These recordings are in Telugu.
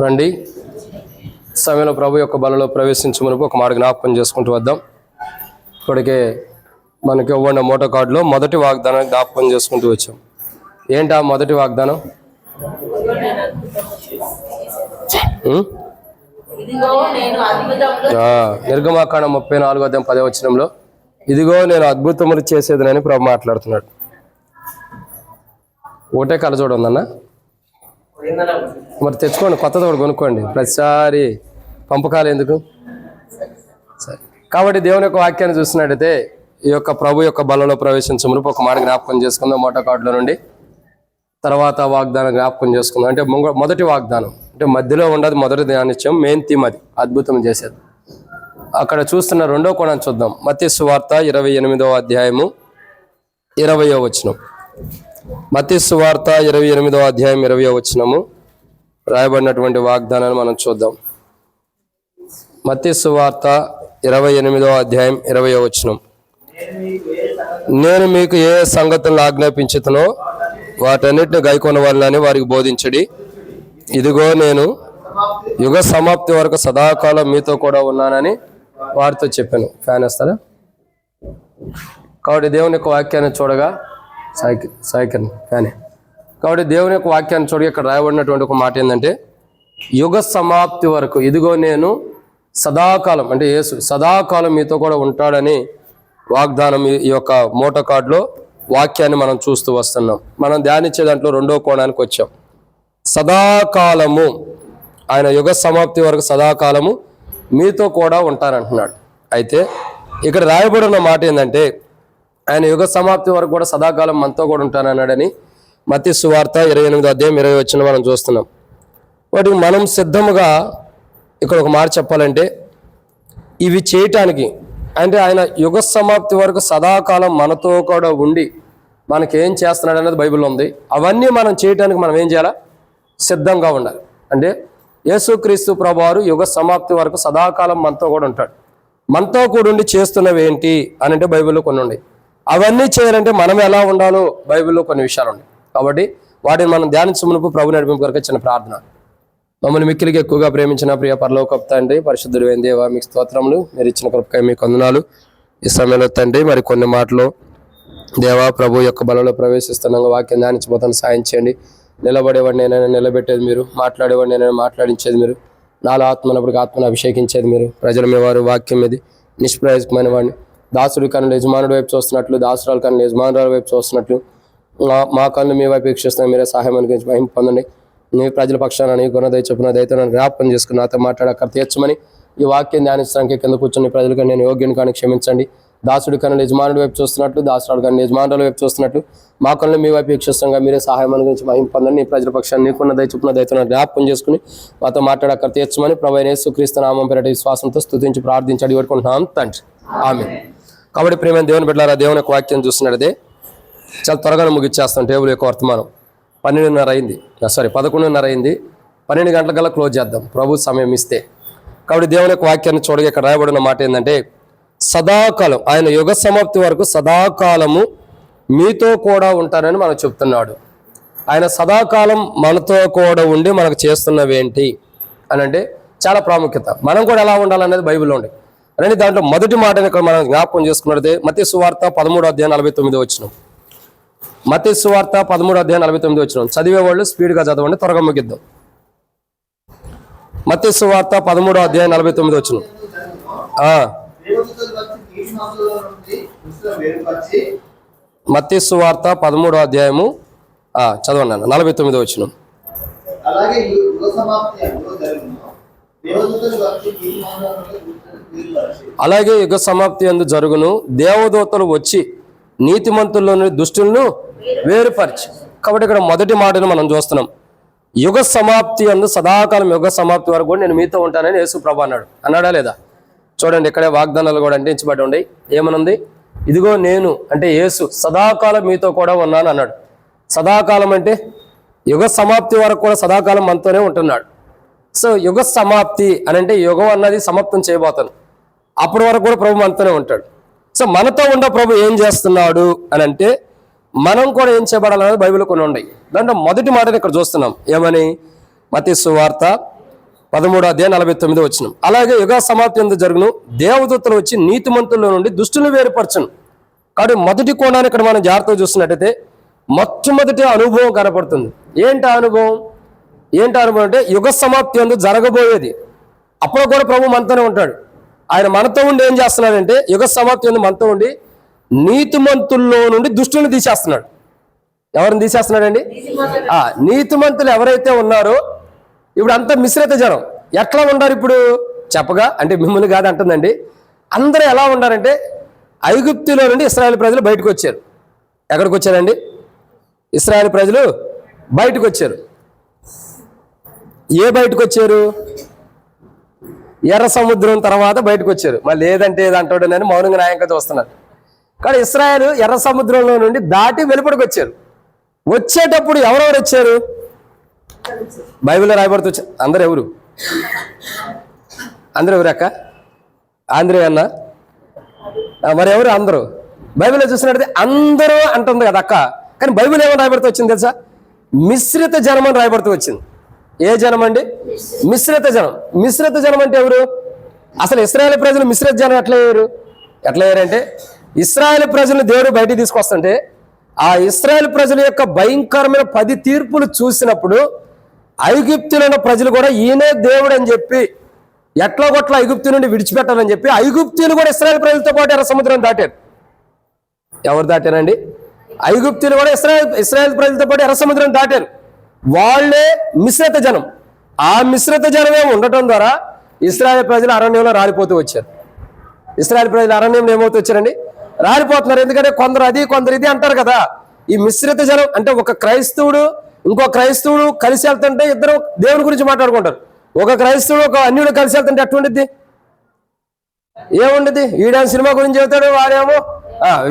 రండి, సమయంలో ప్రభు యొక్క బలలో ప్రవేశించమని ఒక మాట జ్ఞాపకం చేసుకుంటూ వద్దాం. ఇప్పటికే మనకి ఇవ్వండి మోటో కార్డులో మొదటి వాగ్దానం జ్ఞాపకం చేసుకుంటూ వచ్చాం. ఏంటి ఆ మొదటి వాగ్దానం? నిర్గమాకాండం 34:10 ఇదిగో నేను అద్భుతములు చేసేదనని ప్రభు మాట్లాడుతున్నాడు. ఒకటే కళ్ళజోడు ఉందన్న, మరి తెచ్చుకోండి, కొత్తది ఒకటి కొనుక్కోండి, ప్రతిసారి పంపకాలు ఎందుకు. సరే, కాబట్టి దేవుని యొక్క వాక్యాన్ని చూసినట్టయితే ఈ యొక్క ప్రభు యొక్క బలలో ప్రవేశించమని ఒక మాట జ్ఞాపకం చేసుకుందాం మోటో కార్డులో నుండి. తర్వాత వాగ్దానం జ్ఞాపకం చేసుకుందాం. అంటే మొదటి వాగ్దానం అంటే మధ్యలో ఉండదు, మొదటి ధ్యానిత్యం, మెయిన్ థీమ్ అది, అద్భుతం చేసేది. అక్కడ చూస్తున్న రెండో కోణాన్ని చూద్దాం. మత్తయి సువార్త 28వ 20వ. మత్తయి సువార్త 28వ 20వ రాయబడినటువంటి వాగ్దానాన్ని మనం చూద్దాం. మత్తయి సువార్త 28వ 20వ. నేను మీకు ఏ సంగతులను ఆజ్ఞాపించుతునో వాటన్నిటిని గైకొన వాళ్ళని వారికి బోధించడి. ఇదిగో నేను యుగ సమాప్తి వరకు సదాకాలం మీతో కూడా ఉన్నానని వారితో చెప్పాను. ఫ్యాన్ వేస్తారా? కాబట్టి దేవుని యొక్క వాక్యాన్ని చూడగా సాయికరణ ఫ్యానే. కాబట్టి దేవుని యొక్క వాక్యాన్ని చూడగా ఇక్కడ రాయబడినటువంటి ఒక మాట ఏంటంటే, యుగ సమాప్తి వరకు ఇదిగో నేను సదాకాలం, అంటే యేసు సదాకాలం మీతో కూడా ఉంటాడని వాగ్దానం ఈ యొక్క మోటో కార్డులో వాక్యాన్ని మనం చూస్తూ వస్తున్నాం. మనం ధ్యానించే దాంట్లో రెండో కోణానికి వచ్చాం. సదాకాలము, ఆయన యుగ సమాప్తి వరకు సదాకాలము మీతో కూడా ఉంటానంటున్నాడు. అయితే ఇక్కడ రాయబడిన మాట ఏంటంటే, ఆయన యుగ సమాప్తి వరకు కూడా సదాకాలం మనతో కూడా ఉంటానన్నాడని మత్తయి సువార్త 28వ మనం చూస్తున్నాం. వాటికి మనం సిద్ధముగా ఇక్కడ ఒక మాట చెప్పాలంటే, ఇవి చేయటానికి అంటే ఆయన యుగ సమాప్తి వరకు సదాకాలం మనతో కూడా ఉండి మనకేం చేస్తున్నాడు అనేది బైబిల్లో ఉంది. అవన్నీ మనం చేయటానికి మనం ఏం చేయాలా? సిద్ధంగా ఉండాలి. అంటే యేసుక్రీస్తు ప్రభువారు యుగ సమాప్తి వరకు సదాకాలం మనతో కూడా ఉంటాడు. మనతో కూడా ఉండి చేస్తున్నవి ఏంటి అని అంటే బైబిల్లో కొన్ని ఉన్నాయి. అవన్నీ చేయాలంటే మనం ఎలా ఉండాలో బైబిల్లో కొన్ని విషయాలు ఉన్నాయి. కాబట్టి వాటిని మనం ధ్యానించమునపు ప్రభు నడిపింపు కొరకు చిన్న ప్రార్థన. మమ్మల్ని మిక్కిలికి ఎక్కువగా ప్రేమించిన ప్రియ పరలోకపు తండ్రి, పరిశుద్ధుడు అయిన దేవా, మీకు స్తోత్రములు. మీరు ఇచ్చిన కృపకై మీకు వందనాలు. ఈ సమయంలో తండ్రి మరి కొన్ని మాటలు దేవా ప్రభు యొక్క బలలో ప్రవేశిస్తున్నాగా వాక్యం ధ్యానించబోతాను సాయం చేయండి. నిలబడేవాడిని నేనైనా నిలబెట్టేది మీరు, మాట్లాడేవాడిని నేనైనా మాట్లాడించేది మీరు, నాలో ఆత్మనప్పటికి ఆత్మను అభిషేకించేది మీరు. ప్రజల మీ వారు వాక్యం మీద నిష్ప్రయోజకమైన వాడిని దాసుడి కన్నులు యజమానుడి వైపు చూస్తున్నట్లు, దాసురాల కన్నులు యజమానురాల వైపు చూస్తున్నట్లు మా కన్ను మీ వైపు వీక్షిస్తున్నాను. మీరే సహాయం అనుగ్రహించి మహిమ పొందండి. నీ ప్రజల పక్షాన నీ గుణ దయ చొప్పున దయతో నన్ను జ్ఞాపకం చేసుకుని నాతో మాట్లాడక తీర్చమని ఈ వాక్యం ధ్యానించడానికి కింద కూర్చొని ప్రజలకు నేను యోగ్యుని కానీ క్షమించండి. దాసుడి కన్నులు యజమానుడి వైపు చూస్తున్నట్లు, దాసురాలు కన్ను యజమానుల వైపు చూస్తున్నట్లు మా కన్ను మీ వైపు వీక్షిస్తాగా మీరే సహాయం అనుగ్రహించి మహిమ పొందండి. నీ ప్రజల పక్షాన్ని నీకున్న దయ చొప్పున దయతో నన్ను జ్ఞాపకం చేసుకుని మాతో మాట్లాడక తీర్చమని ప్రభువైన యేసుక్రీస్తు నామం పేరిట విశ్వాసంతో స్తుతించి ప్రార్థించి అడిగి పెట్టుకుంటున్నాం తండ్రి, ఆమేన్. కాబట్టి ప్రియమైన దేవుని బిడ్డలారా, దేవుని యొక్క వాక్యం చూస్తున్నదే చాలా త్వరగా ముగిచ్చేస్తాం. టేబుల్ యొక్క వర్తమానం 11:30 అయింది, 11:30 అయింది. 12 గంటలకల్లా క్లోజ్ చేద్దాం ప్రభు సమయం ఇస్తే. కాబట్టి దేవుని యొక్క వాక్యాన్ని చూడగా ఇక్కడ రాయబడిన మాట ఏంటంటే, సదాకాలం, ఆయన యుగ సమాప్తి వరకు సదాకాలము మీతో కూడా ఉంటారని మనకు చెప్తున్నాడు. ఆయన సదాకాలం మనతో కూడా ఉండి మనకు చేస్తున్నవి ఏంటి అని అంటే చాలా ప్రాముఖ్యత. మనం కూడా ఎలా ఉండాలనేది బైబిల్లో ఉంది. అనేది దాంట్లో మొదటి మాటని ఇక్కడ మనం జ్ఞాపకం చేసుకున్నదే మత్తయి సువార్త 13:49. మత్తయి సువార్త 13:49. చదివేవాళ్ళు స్పీడ్గా చదవండి, త్వరగా ముగిద్దాం. మత్తయి సువార్త 13:49. మత్తయి సువార్త 13 చదవండి అన్న, 49. అలాగే యుగ సమాప్తి యందు జరుగును, దేవదూతలు వచ్చి నీతిమంతుల్లోని దుష్టులను వేరుపరిచి. కాబట్టి ఇక్కడ మొదటి మాటను మనం చూస్తున్నాం. యుగ సమాప్తి యందు సదాకాలం యుగ సమాప్తి వరకు కూడా నేను మీతో ఉంటానని యేసు ప్రభు అన్నాడా లేదా? చూడండి, ఇక్కడే వాగ్దానాలు కూడా అంటించబడి ఉన్నాయి. ఏమనుంది? ఇదిగో నేను అంటే యేసు సదాకాలం మీతో కూడా ఉన్నాను అన్నాడు. సదాకాలం అంటే యుగ సమాప్తి వరకు కూడా సదాకాలం మనతోనే ఉంటున్నాడు. సో యుగ సమాప్తి అని అంటే యుగం అన్నది సమాప్తం చేయబోతాను, అప్పటి వరకు కూడా ప్రభు మనతోనే ఉంటాడు. సో మనతో ఉన్న ప్రభు ఏం చేస్తున్నాడు అని అంటే మనం కూడా ఏం చేయబడాలనేది బైబిల్ కొన్ని ఉన్నాయి. దాంట్లో మొదటి మాటని ఇక్కడ చూస్తున్నాం. ఏమని? మత్తయి సువార్త 13:49. అలాగే యుగ సమాప్తి యందు జరుగును, దేవదూతలు వచ్చి నీతిమంతుల్లో నుండి దుష్టులను వేరుపరచును. కాబట్టి మొదటి కోణాన్ని ఇక్కడ మనం జాగ్రత్తగా చూస్తున్నట్టయితే మొట్టమొదటి అనుభవం కనపడుతుంది. ఏంటి అనుభవం అంటే యుగ సమాప్తి యందు జరగబోయేది. అప్పుడు కూడా ప్రభు మనతోనే ఉంటాడు. ఆయన మనతో ఉండి ఏం చేస్తున్నాడంటే యుగ సమాప్తి యందు మనతో ఉండి నీతిమంతుల్లో నుండి దుష్టులను తీసేస్తున్నాడు. ఎవరిని తీసేస్తున్నాడండి? నీతిమంతులు ఎవరైతే ఉన్నారో ఇప్పుడు అంతా మిశ్రిత జనం ఎట్లా ఉన్నారు ఇప్పుడు చెప్పగా, అంటే మిమ్మల్ని కాదు అంటుందండి. అందరూ ఎలా ఉన్నారంటే ఐగుప్తులో నుండి ఇశ్రాయేలు ప్రజలు బయటకు వచ్చారు. ఎక్కడికి వచ్చారండి? ఇశ్రాయేలు ప్రజలు బయటకు వచ్చారు. బయటకు వచ్చారు? ఎర్ర సముద్రం తర్వాత బయటకు వచ్చారు. మళ్ళీ ఏదంటే ఏదంటాడు అని మౌనంగా న్యాయంగా చూస్తున్నారు. కానీ ఇశ్రాయేలు ఎర్ర సముద్రంలో నుండి దాటి వెలుపడికి వచ్చారు. వచ్చేటప్పుడు ఎవరెవరు వచ్చారు? బైబిల్లో రాయబడుతూ వచ్చారు. అందరు ఎవరు అక్క? ఆంధ్రే అన్న మరి ఎవరు? అందరూ. బైబిల్లో చూసినట్టయితే అందరూ అంటుంది కదా అక్క. కానీ బైబిల్ ఏమని రాయబడుతూ వచ్చింది తెలుసా? మిశ్రిత జనం అని రాయబడుతూ వచ్చింది. ఏ జనం అండి? మిశ్రిత జనం. మిశ్రిత జనం అంటే ఎవరు? అసలు ఇశ్రాయేలు ప్రజలు మిశ్రిత జనం ఎట్లా అయ్యారంటే ఇశ్రాయేలు ప్రజలను దేవుడు బయటికి తీసుకొస్తుంటే ఆ ఇశ్రాయేలు ప్రజల యొక్క భయంకరమైన 10 తీర్పులు చూసినప్పుడు ఐగుప్తులైన ప్రజలు కూడా ఈయనే దేవుడు అని చెప్పి ఎట్లా కొట్ల ఐగుప్తు నుండి విడిచిపెట్టాలని చెప్పి ఐగుప్తులు కూడా ఇశ్రాయేలు ప్రజలతో పాటు ఎర్ర సముద్రం దాటారు. ఎవరు దాటారండి? ఐగుప్తులు కూడా ఇశ్రాయేలు ప్రజలతో పాటు ఎర్ర సముద్రం దాటారు. వాళ్ళే మిశ్రిత జనం. ఆ మిశ్రిత జనమే ఉండటం ద్వారా ఇశ్రాయేలు ప్రజలు అరణ్యంలో రాలిపోతూ వచ్చారు. ఇశ్రాయేలు ప్రజలు అరణ్యంలో ఏమవుతూ వచ్చారండి? రాలిపోతున్నారు. ఎందుకంటే కొందరు అది కొందరు ఇది అంటారు కదా. ఈ మిశ్రిత జనం అంటే ఒక క్రైస్తవుడు ఇంకో క్రైస్తవుడు కలిసి వెళ్తుంటే ఇద్దరు దేవుని గురించి మాట్లాడుకుంటారు. ఒక క్రైస్తవుడు ఒక అన్యుడు కలిసి వెళ్తుంటే ఎట్లుండిద్ది? ఏముండిద్ది? ఈడ సినిమా గురించి చెబుతాడు, వాడేమో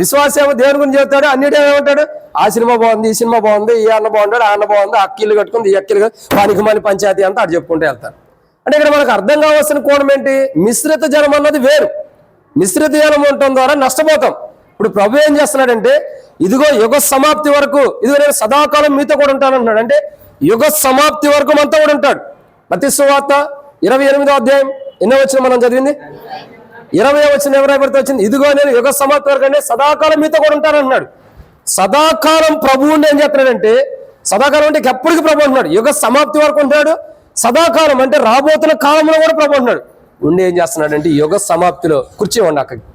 విశ్వాసేమో దేవుని గురించి చెబుతాడు, అన్యుడు ఏమంటాడు? ఆ సినిమా బాగుంది, ఈ సినిమా బాగుంది, ఈ అన్న బాగుంటాడు, ఆ అన్న బాగుంది, అక్కిళ్ళు కట్టుకుంది, ఈ అక్కిళ్ళు పనికి మని పంచాయతీ అంతా అటు చెప్పుకుంటూ వెళ్తారు. అంటే ఇక్కడ మనకు అర్థం కావాల్సిన కోణం ఏంటి? మిశ్రిత జనం అన్నది వేరు. మిశ్రిత జనం ఉండటం ద్వారా నష్టపోతాం. ఇప్పుడు ప్రభు ఏం చేస్తున్నాడంటే ఇదిగో యుగ సమాప్తి వరకు, ఇదిగో నేను సదాకాలం మీతో కూడా ఉంటాను అంటున్నాడు. అంటే యుగ సమాప్తి వరకు మనతో కూడా ఉంటాడు. మత్తయి సువార్త 28వ ఎన్నో వచ్చిన మనం చదివింది 20వ వచనం ఎవరైతే వచ్చింది? ఇదిగో నేను యుగ సమాప్తి వరకు అంటే సదాకాలం మీతో కూడా ఉంటాను అన్నాడు. సదాకాలం ప్రభువుని ఏం చేస్తున్నాడంటే సదాకాలం అంటే ఎప్పటికీ ప్రభు అంటున్నాడు. యుగ సమాప్తి వరకు ఉంటాడు. సదాకాలం అంటే రాబోతున్న కాలంలో కూడా ప్రభు అంటున్నాడు. ఉండి ఏం చేస్తున్నాడు అంటే యుగ సమాప్తిలో కుర్చీ ఉండి అక్కడికి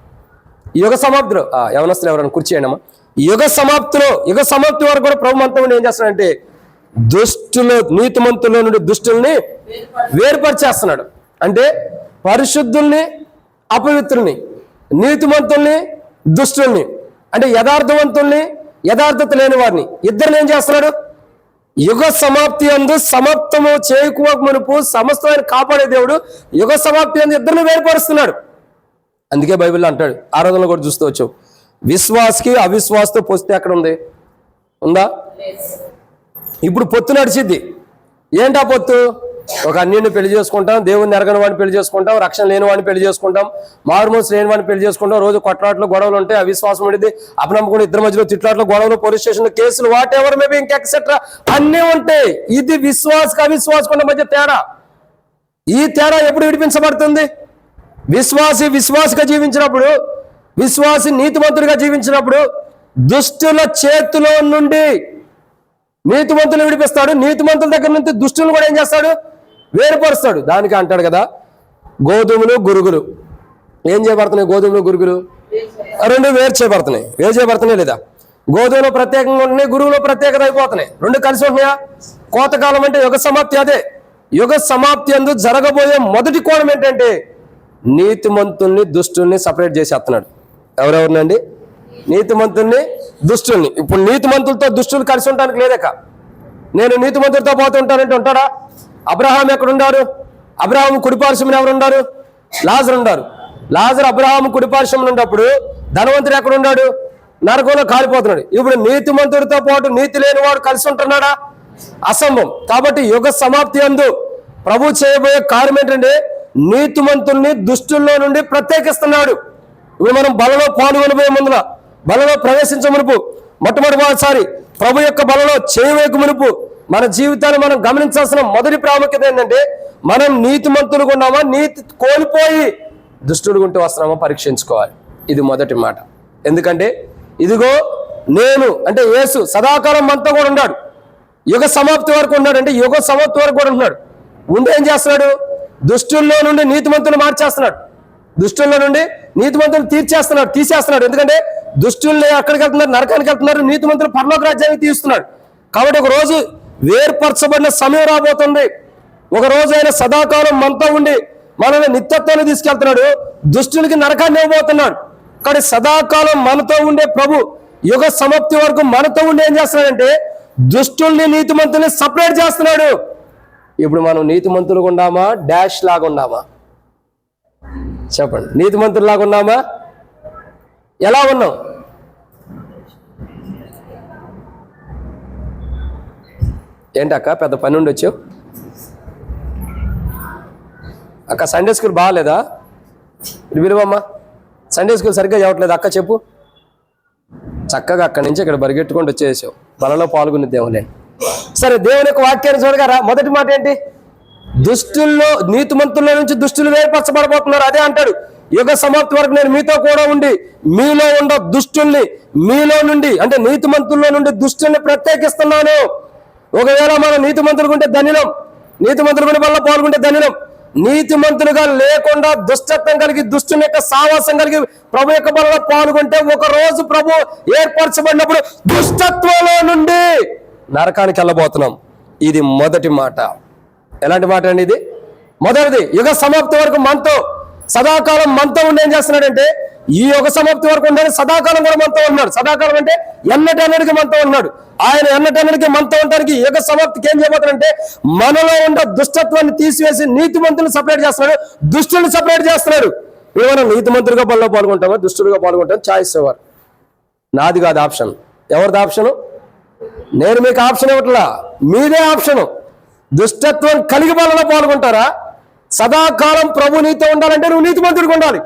యుగ సమాప్తిలో యవనస్తులు ఎవరైనా కుర్చీ అయ్యమ్మా. యుగ సమాప్తి వరకు కూడా ప్రభు అంతా ఉండి ఏం చేస్తున్నాడంటే నీతిమంతుల్లో నుండి దుష్టుల్ని వేరుపరిచేస్తున్నాడు. అంటే పరిశుద్ధుల్ని అపవిత్రుల్ని, నీతిమంతుల్ని దుష్టుల్ని, అంటే యథార్థవంతుల్ని యథార్థత లేని వారిని ఇద్దరిని ఏం చేస్తున్నాడు? యుగ సమాప్తి అందు సమాప్తము చేయకువ మునుపు సమస్తమైన కాపాడే దేవుడు యుగ సమాప్తి అందు ఇద్దరిని వేరుపరుస్తున్నాడు. అందుకే బైబిల్లో అంటాడు, ఆరాధనలో కూడా చూస్తూ వచ్చావు, విశ్వాసకి అవిశ్వాసతో పొస్తే ఎక్కడ ఉందా? ఇప్పుడు పొత్తు నడిచిద్ది. ఏంటా పొత్తు? ఒక అన్యుని పెళ్లి చేసుకుంటాం, దేవుని ఎరగని వాడిని పెళ్లి చేసుకుంటాం, రక్షణ లేని వాడిని పెళ్లి చేసుకుంటాం, మారుమూసి లేని వాడిని పెళ్లి చేసుకుంటాం. రోజు కొట్లాట్లు గొడవలు ఉంటాయి, అవిశ్వాసం ఉండేది, అపనమ్మకం, ఇద్దరి మధ్యలో తిట్లాట్లు, గొడవలు, పోలీస్ స్టేషన్లో కేసులు, వాట్ ఎవర్ మేబీ ఇంకా ఎక్సెట్రా అన్నీ ఉంటాయి. ఇది విశ్వాసకు అవిశ్వాసకుల మధ్య తేడా. ఈ తేడా ఎప్పుడు విడిపించబడుతుంది? విశ్వాసిగా జీవించినప్పుడు, విశ్వాసి నీతిమంతుడిగా జీవించినప్పుడు దుష్టుల చేతిలో నుండి నీతిమంతులు విడిపిస్తాడు. నీతిమంతుల దగ్గర నుంచి దుష్టులను కూడా ఏం చేస్తాడు? వేరుపరుస్తాడు. దానికి అంటాడు కదా, గోధుమలు గురుగులు ఏం చేయబడుతున్నాయి? గోధుమలు గురుగులు రెండు వేరు చేయబడుతున్నాయి లేదా? గోధుమలో ప్రత్యేకంగా ఉంటున్నాయి, గురుగులో ప్రత్యేకత అయిపోతున్నాయి. రెండు కలిసి ఉంటున్నాయా? కోతకాలం అంటే యుగ సమాప్తి. అదే యుగ సమాప్తి అందు జరగబోయే మొదటి కోణం ఏంటంటే నీతిమంతుల్ని దుష్టుల్ని సపరేట్ చేసేస్తున్నాడు. ఎవరెవరినండి? నీతిమంతుల్ని దుష్టుల్ని. ఇప్పుడు నీతిమంతులతో దుష్టులు కలిసి ఉండడానికి లేదక. నేను నీతిమంతులతో పోతూ ఉంటానంటే ఉంటాడా? అబ్రహాం ఎక్కడున్నాడు? అబ్రహాం కుడిపార్శ్వమున ఎవరు ఉన్నారు? లాజరు ఉన్నారు. లాజరు అబ్రహాం కుడిపార్శ్వమున ఉన్నప్పుడు ధనవంతుడు ఎక్కడున్నాడు? నరకంలో కాలిపోతున్నాడు. ఇప్పుడు నీతిమంతుడితో పాటు నీతి లేని వాడు కలిసి ఉంటున్నాడా? అసంభవం. కాబట్టి యుగ సమాప్తి అందు ప్రభు చేయబోయే కార్యం ఏంటంటే నీతిమంతుల్ని దుష్టుల్లో నుండి ప్రత్యేకిస్తున్నాడు. ఇప్పుడు మనం బలలో పాల్గొనబోయే ముందుల, బలలో ప్రవేశించే మునుపు, మొట్టమొదటిసారి ప్రభు యొక్క బలలో చేయవేకు మునుపు మన జీవితాన్ని మనం గమనించాల్సిన మొదటి ప్రాముఖ్యత ఏంటంటే మనం నీతిమంతులుగా ఉన్నామా, నీతి కోల్పోయి దుష్టులుగా ఉంటూ వస్తున్నామా పరీక్షించుకోవాలి. ఇది మొదటి మాట. ఎందుకంటే ఇదిగో నేను అంటే యేసు సదాకాలం మనతో కూడా ఉన్నాడు, యుగ సమాప్తి వరకు ఉన్నాడు. అంటే యుగ సమాప్తి వరకు కూడా ఉన్నాడు. ఉండి ఏం చేస్తున్నాడు? దుష్టుల్లో నుండి నీతిమంతులు మార్చేస్తున్నాడు, దుష్టుల్లో నుండి నీతిమంతులు తీసేస్తున్నాడు. ఎందుకంటే దుష్టుల్ని అక్కడికి వెళ్తున్నారు, నరకానికి వెళ్తున్నారు, నీతిమంతులు పరలోక రాజ్యానికి తీస్తున్నాడు. కాబట్టి ఒక రోజు వేర్పరచబడిన సమయం రాబోతుంది. ఒక రోజు ఆయన సదాకాలం మనతో ఉండి మనల్ని నిత్యత్వాన్ని తీసుకెళ్తున్నాడు, దుష్టులకి నరకాన్ని ఇవ్వబోతున్నాడు. కానీ సదాకాలం మనతో ఉండే ప్రభు యుగ సమాప్తి వరకు మనతో ఉండి ఏం చేస్తున్నాడంటే దుష్టుల్ని నీతిమంతుల్ని సపరేట్ చేస్తున్నాడు. ఇప్పుడు మనం నీతిమంతులుగా ఉన్నామా, డాష్ లాగా ఉన్నామా? చెప్పండి. నీతిమంతుల్లాగా ఉన్నామా? ఎలా ఉన్నాం? ఏంటక్క పెద్ద పని ఉండి వచ్చావు? అక్క సండే స్కూల్ బాగాలేదా? విలువమ్మా, సండే స్కూల్ సరిగ్గా చదవట్లేదు అక్క, చెప్పు. చక్కగా అక్కడి నుంచి ఇక్కడ పరిగెట్టుకుంటూ వచ్చేసావు, బలలో పాల్గొనేదేమో లేని. సరే, దేవుని యొక్క వాక్యాన్ని చూడగారా. మొదటి మాట ఏంటి? దుష్టుల్లో నీతిమంతుల్లో నుంచి దుష్టులు వేర్పరచబడబోతున్నారు. అదే అంటాడు, యుగ సమాప్తి వరకు నేను మీతో కూడా ఉండి మీలో ఉన్న దుష్టుల్ని మీలో నుండి అంటే నీతిమంతుల్లో నుండి దుష్టుల్ని ప్రత్యేకిస్తున్నాను. ఒకవేళ మనం నీతిమంతులుగా ఉంటే ధన్యులం, నీతిమంతులుగా వల్ల పాల్గొంటే ధన్యులం. నీతిమంతులుగా లేకుండా దుష్టత్వం కలిగి దుష్టుని యొక్క సావాసం కలిగి ప్రభు యొక్క బలలో పాల్గొంటే ఒక రోజు ప్రభు ఏర్పరచబడినప్పుడు దుష్టత్వంలో నుండి నరకానికి వెళ్ళబోతున్నాం. ఇది మొదటి మాట. ఎలాంటి మాట అండి ఇది? మొదటిది, యుగ సమాప్తి వరకు మనతో సదాకాలం మనతో ఉండి ఏం చేస్తున్నాడంటే ఈ యుగ సమాప్తి వరకు ఉండాలి, సదాకాలం కూడా మనతో ఉన్నాడు. సదాకాలం అంటే ఎన్నటన్నిటికీ మనతో ఉన్నాడు. ఆయన ఎన్నటన్నిటికీ మనతో ఉండడానికి యుగ సమాప్తికి ఏం చేయబోతున్నాడంటే మనలో ఉన్న దుష్టత్వాన్ని తీసివేసి నీతిమంతులను సపరేట్ చేస్తున్నాడు, దుష్టులను సపరేట్ చేస్తున్నాడు. ఏమైనా నీతిమంతులుగా బల్లో పాల్గొంటామా, దుష్టులుగా పాల్గొంటాం? చాయిస్ ఎవరు? నాది కాదు ఆప్షన్. ఎవరిది ఆప్షను? నేను మీకు ఆప్షన్ ఇవ్వట్లా, మీదే ఆప్షను. దుష్టత్వం కలిగి బలలో పాల్గొంటారా? సదాకాలం ప్రభు నీతో ఉండాలంటే నువ్వు నీతిమంతుడిగా ఉండాలి.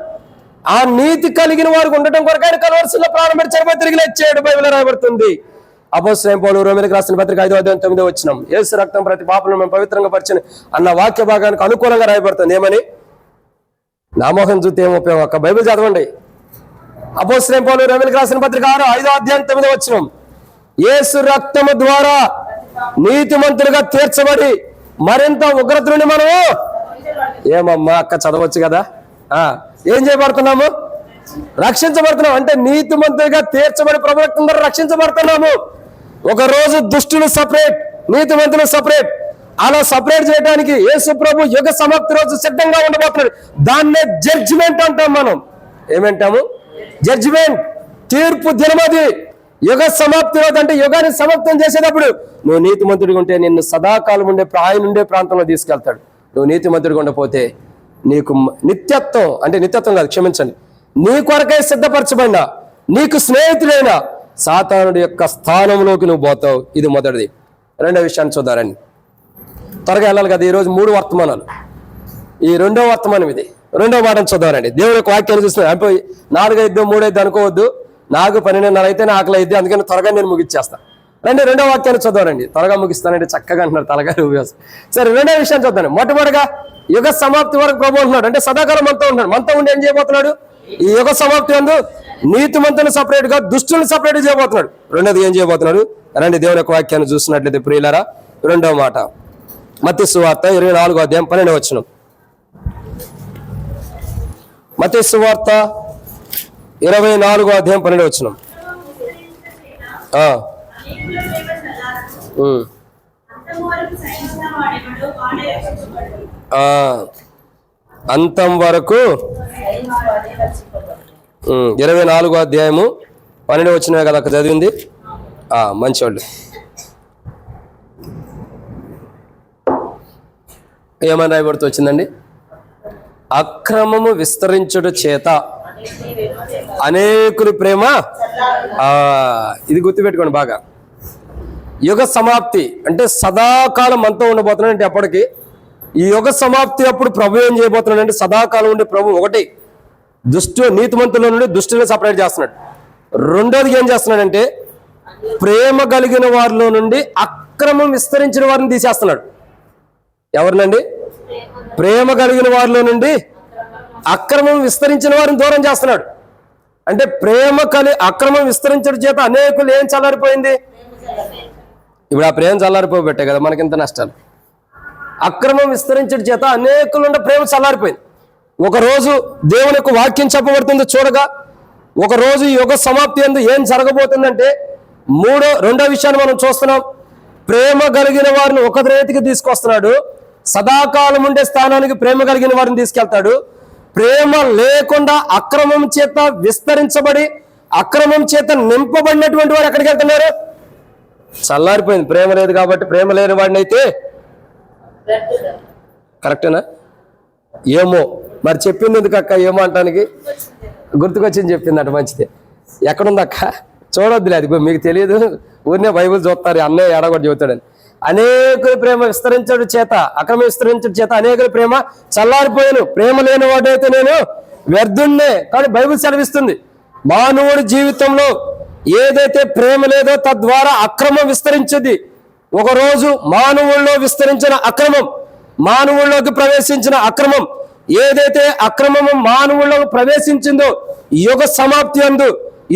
ఆ నీతి కలిగిన వారికి ఉండటం కొరకు ఆయన కలవరసిలో ప్రాణం పెట్టి చనిపోయి తిరిగి లేచాడు. బైబిల్లో రాయబడుతుంది. అపోస్తలుడైన పౌలు రోమీయులకు రాసిన పత్రిక 5:9 యేసు రక్తం ప్రతి పాపలను మేము పవిత్రంగా పరిచయం అన్న వాక్య భాగానికి అనుకూలంగా రాయబడుతుంది. ఏమని? నామోహం చూస్తే ఏం ఉపయోగం అక్క? బైబిల్ చదవండి. అపోస్తలుడైన పౌలు రోమీయులకు రాసిన పత్రిక 5:9 యేసు రక్తము ద్వారా నీతిమంతులుగా తీర్చబడి మరింత ఉగ్రత నుండి మనము ఏమమ్మా అక్క చదవచ్చు కదా. ఏం చేయబడుతున్నాము? రక్షించబడుతున్నాం. అంటే నీతిమంతులుగా తీర్చబడి ప్రభు రక్తం ద్వారా రక్షించబడుతున్నాము. ఒక రోజు దుష్టులు సపరేట్, నీతిమంతులు సపరేట్. అలా సపరేట్ చేయడానికి యేసు ప్రభు యుగ సమాప్తి రోజు సిద్ధంగా ఉండబోతున్నాడు. దాన్నే జడ్జిమెంట్ అంటాం మనం. ఏమంటాము? జడ్జిమెంట్, తీర్పు దినమది. యుగ సమాప్తి రోజు అంటే యుగాన్ని సమాప్తం చేసేటప్పుడు నువ్వు నీతిమంతుడిగా ఉంటే నిన్ను సదాకాలం ఆయన ఉండే ప్రాంతంలో తీసుకెళ్తాడు. నువ్వు నీతిమంతుడిగా ఉండకపోతే నీకు నిత్యత్వం అంటే నిత్యత్వం కాదు, క్షమించండి, నీ కొరకై సిద్ధపరచబడిన నీకు స్నేహితుడైన సాతానుడి యొక్క స్థానంలోకి నువ్వు పోతావు. ఇది మొదటిది. రెండో విషయాన్ని చూద్దారండి. త్వరగా వెళ్ళాలి కదా. ఈరోజు 3 వర్తమానాలు, ఈ రెండో వర్తమానం ఇది. రెండో మాటను చూద్దామండి. దేవుని యొక్క వాక్యాన్ని చూస్తున్నాను. అయిపోయి 4, 5, 3, 5 అనుకోవద్దు. నాకు 12:30 అయితే ఆకలి అయితే, అందుకని త్వరగా నేను ముగిచ్చేస్తాను. రెండో వాక్యాన్ని చూద్దామండి. త్వరగా ముగిస్తానంటే చక్కగా అంటున్నారు తలగా ఉపయోగం. సరే, రెండో విషయాన్ని చూద్దాం. మొట్టమొదటిగా యుగ సమాప్తి వరకు ప్రభు ఉంటున్నాడు. అంటే సదాకాలం మనతో ఉన్నాడు. మనతో ఉండి ఏం చేయబోతున్నాడు? ఈ యుగ సమాప్తి అందు నీతిమంతులను సపరేట్ గా దుష్టులను సపరేట్ చేయబోతున్నాడు. రెండోది ఏం చేయబోతున్నాడు? రండి దేవుని యొక్క వాక్యాన్ని చూస్తున్నట్లయితే ప్రియులారా, రెండవ మాట మత్తయి సువార్త 24:12. మత్తయి సువార్త 24:12. అంతం వరకు 24:12 కదా అక్కడ చదివింది. మంచివాళ్ళు ఏమని రాయబడుతూ వచ్చిందండి? అక్రమము విస్తరించుట చేత అనేకులు ప్రేమ. ఇది గుర్తుపెట్టుకోండి బాగా. యుగ సమాప్తి అంటే సదాకాలం మనతో ఉండబోతున్నాడు. అంటే అప్పటికి ఈ యుగ సమాప్తి అప్పుడు ప్రభు ఏం చేయబోతున్నాడు అంటే సదాకాలం ఉండే ప్రభు ఒకటి నీతిమంతుల నుండి దుష్టులను సపరేట్ చేస్తున్నాడు. రెండోది ఏం చేస్తున్నాడంటే ప్రేమ కలిగిన వారిలో నుండి అక్రమం విస్తరించిన వారిని తీసేస్తున్నాడు. ఎవరినండి? ప్రేమ కలిగిన వారిలో నుండి అక్రమం విస్తరించిన వారిని దూరం చేస్తున్నాడు. అంటే అక్రమం విస్తరించడం చేత అనేకులు ఏం చల్లారిపోయింది? ఇప్పుడు ఆ ప్రేమ చల్లారిపోబెట్టే కదా మనకింత నష్టాలు. అక్రమం విస్తరించడం చేత అనేకులు ప్రేమ చల్లారిపోయింది. ఒకరోజు దేవుని యొక్క వాక్యం చెప్పబడుతుంది చూడగా, ఒకరోజు యుగ సమాప్తి యందు ఏం జరగబోతుందంటే రెండో విషయాన్ని మనం చూస్తున్నాం. ప్రేమ కలిగిన వారిని ఒక రేతికి తీసుకొస్తున్నాడు, సదాకాలం ఉండే స్థానానికి ప్రేమ కలిగిన వారిని తీసుకెళ్తాడు. ప్రేమ లేకుండా అక్రమం చేత విస్తరించబడి అక్రమం చేత నింపబడినటువంటి వారు ఎక్కడికి వెళ్తున్నారు? చల్లారిపోయింది. ప్రేమ లేదు కాబట్టి ప్రేమ లేని వాడిని అయితే కరెక్టేనా? ఏమో మరి చెప్పింది ఎందుకు అక్క? ఏమో అంటానికి గుర్తుకొచ్చింది చెప్పింది అటు మంచిదే. ఎక్కడుంది అక్క? చూడొద్దులే, అది మీకు తెలియదు, ఊరినే బైబుల్ చూస్తారు, అన్నయ్య ఏడగొట్టి చెబుతాడని. అనేకుల ప్రేమ విస్తరించడం చేత, అక్రమ విస్తరించడం చేత అనేకుల ప్రేమ చల్లారిపోయాను. ప్రేమ లేని వాడైతే నేను వ్యర్థున్నే. కానీ బైబిల్ సెలవిస్తుంది, మానవుడి జీవితంలో ఏదైతే ప్రేమ లేదో తద్వారా అక్రమం విస్తరించింది. ఒకరోజు మానవుల్లో విస్తరించిన అక్రమం, మానవుల్లోకి ప్రవేశించిన అక్రమం, ఏదైతే అక్రమము మానవుల్లోకి ప్రవేశించిందో యుగ సమాప్తి యందు,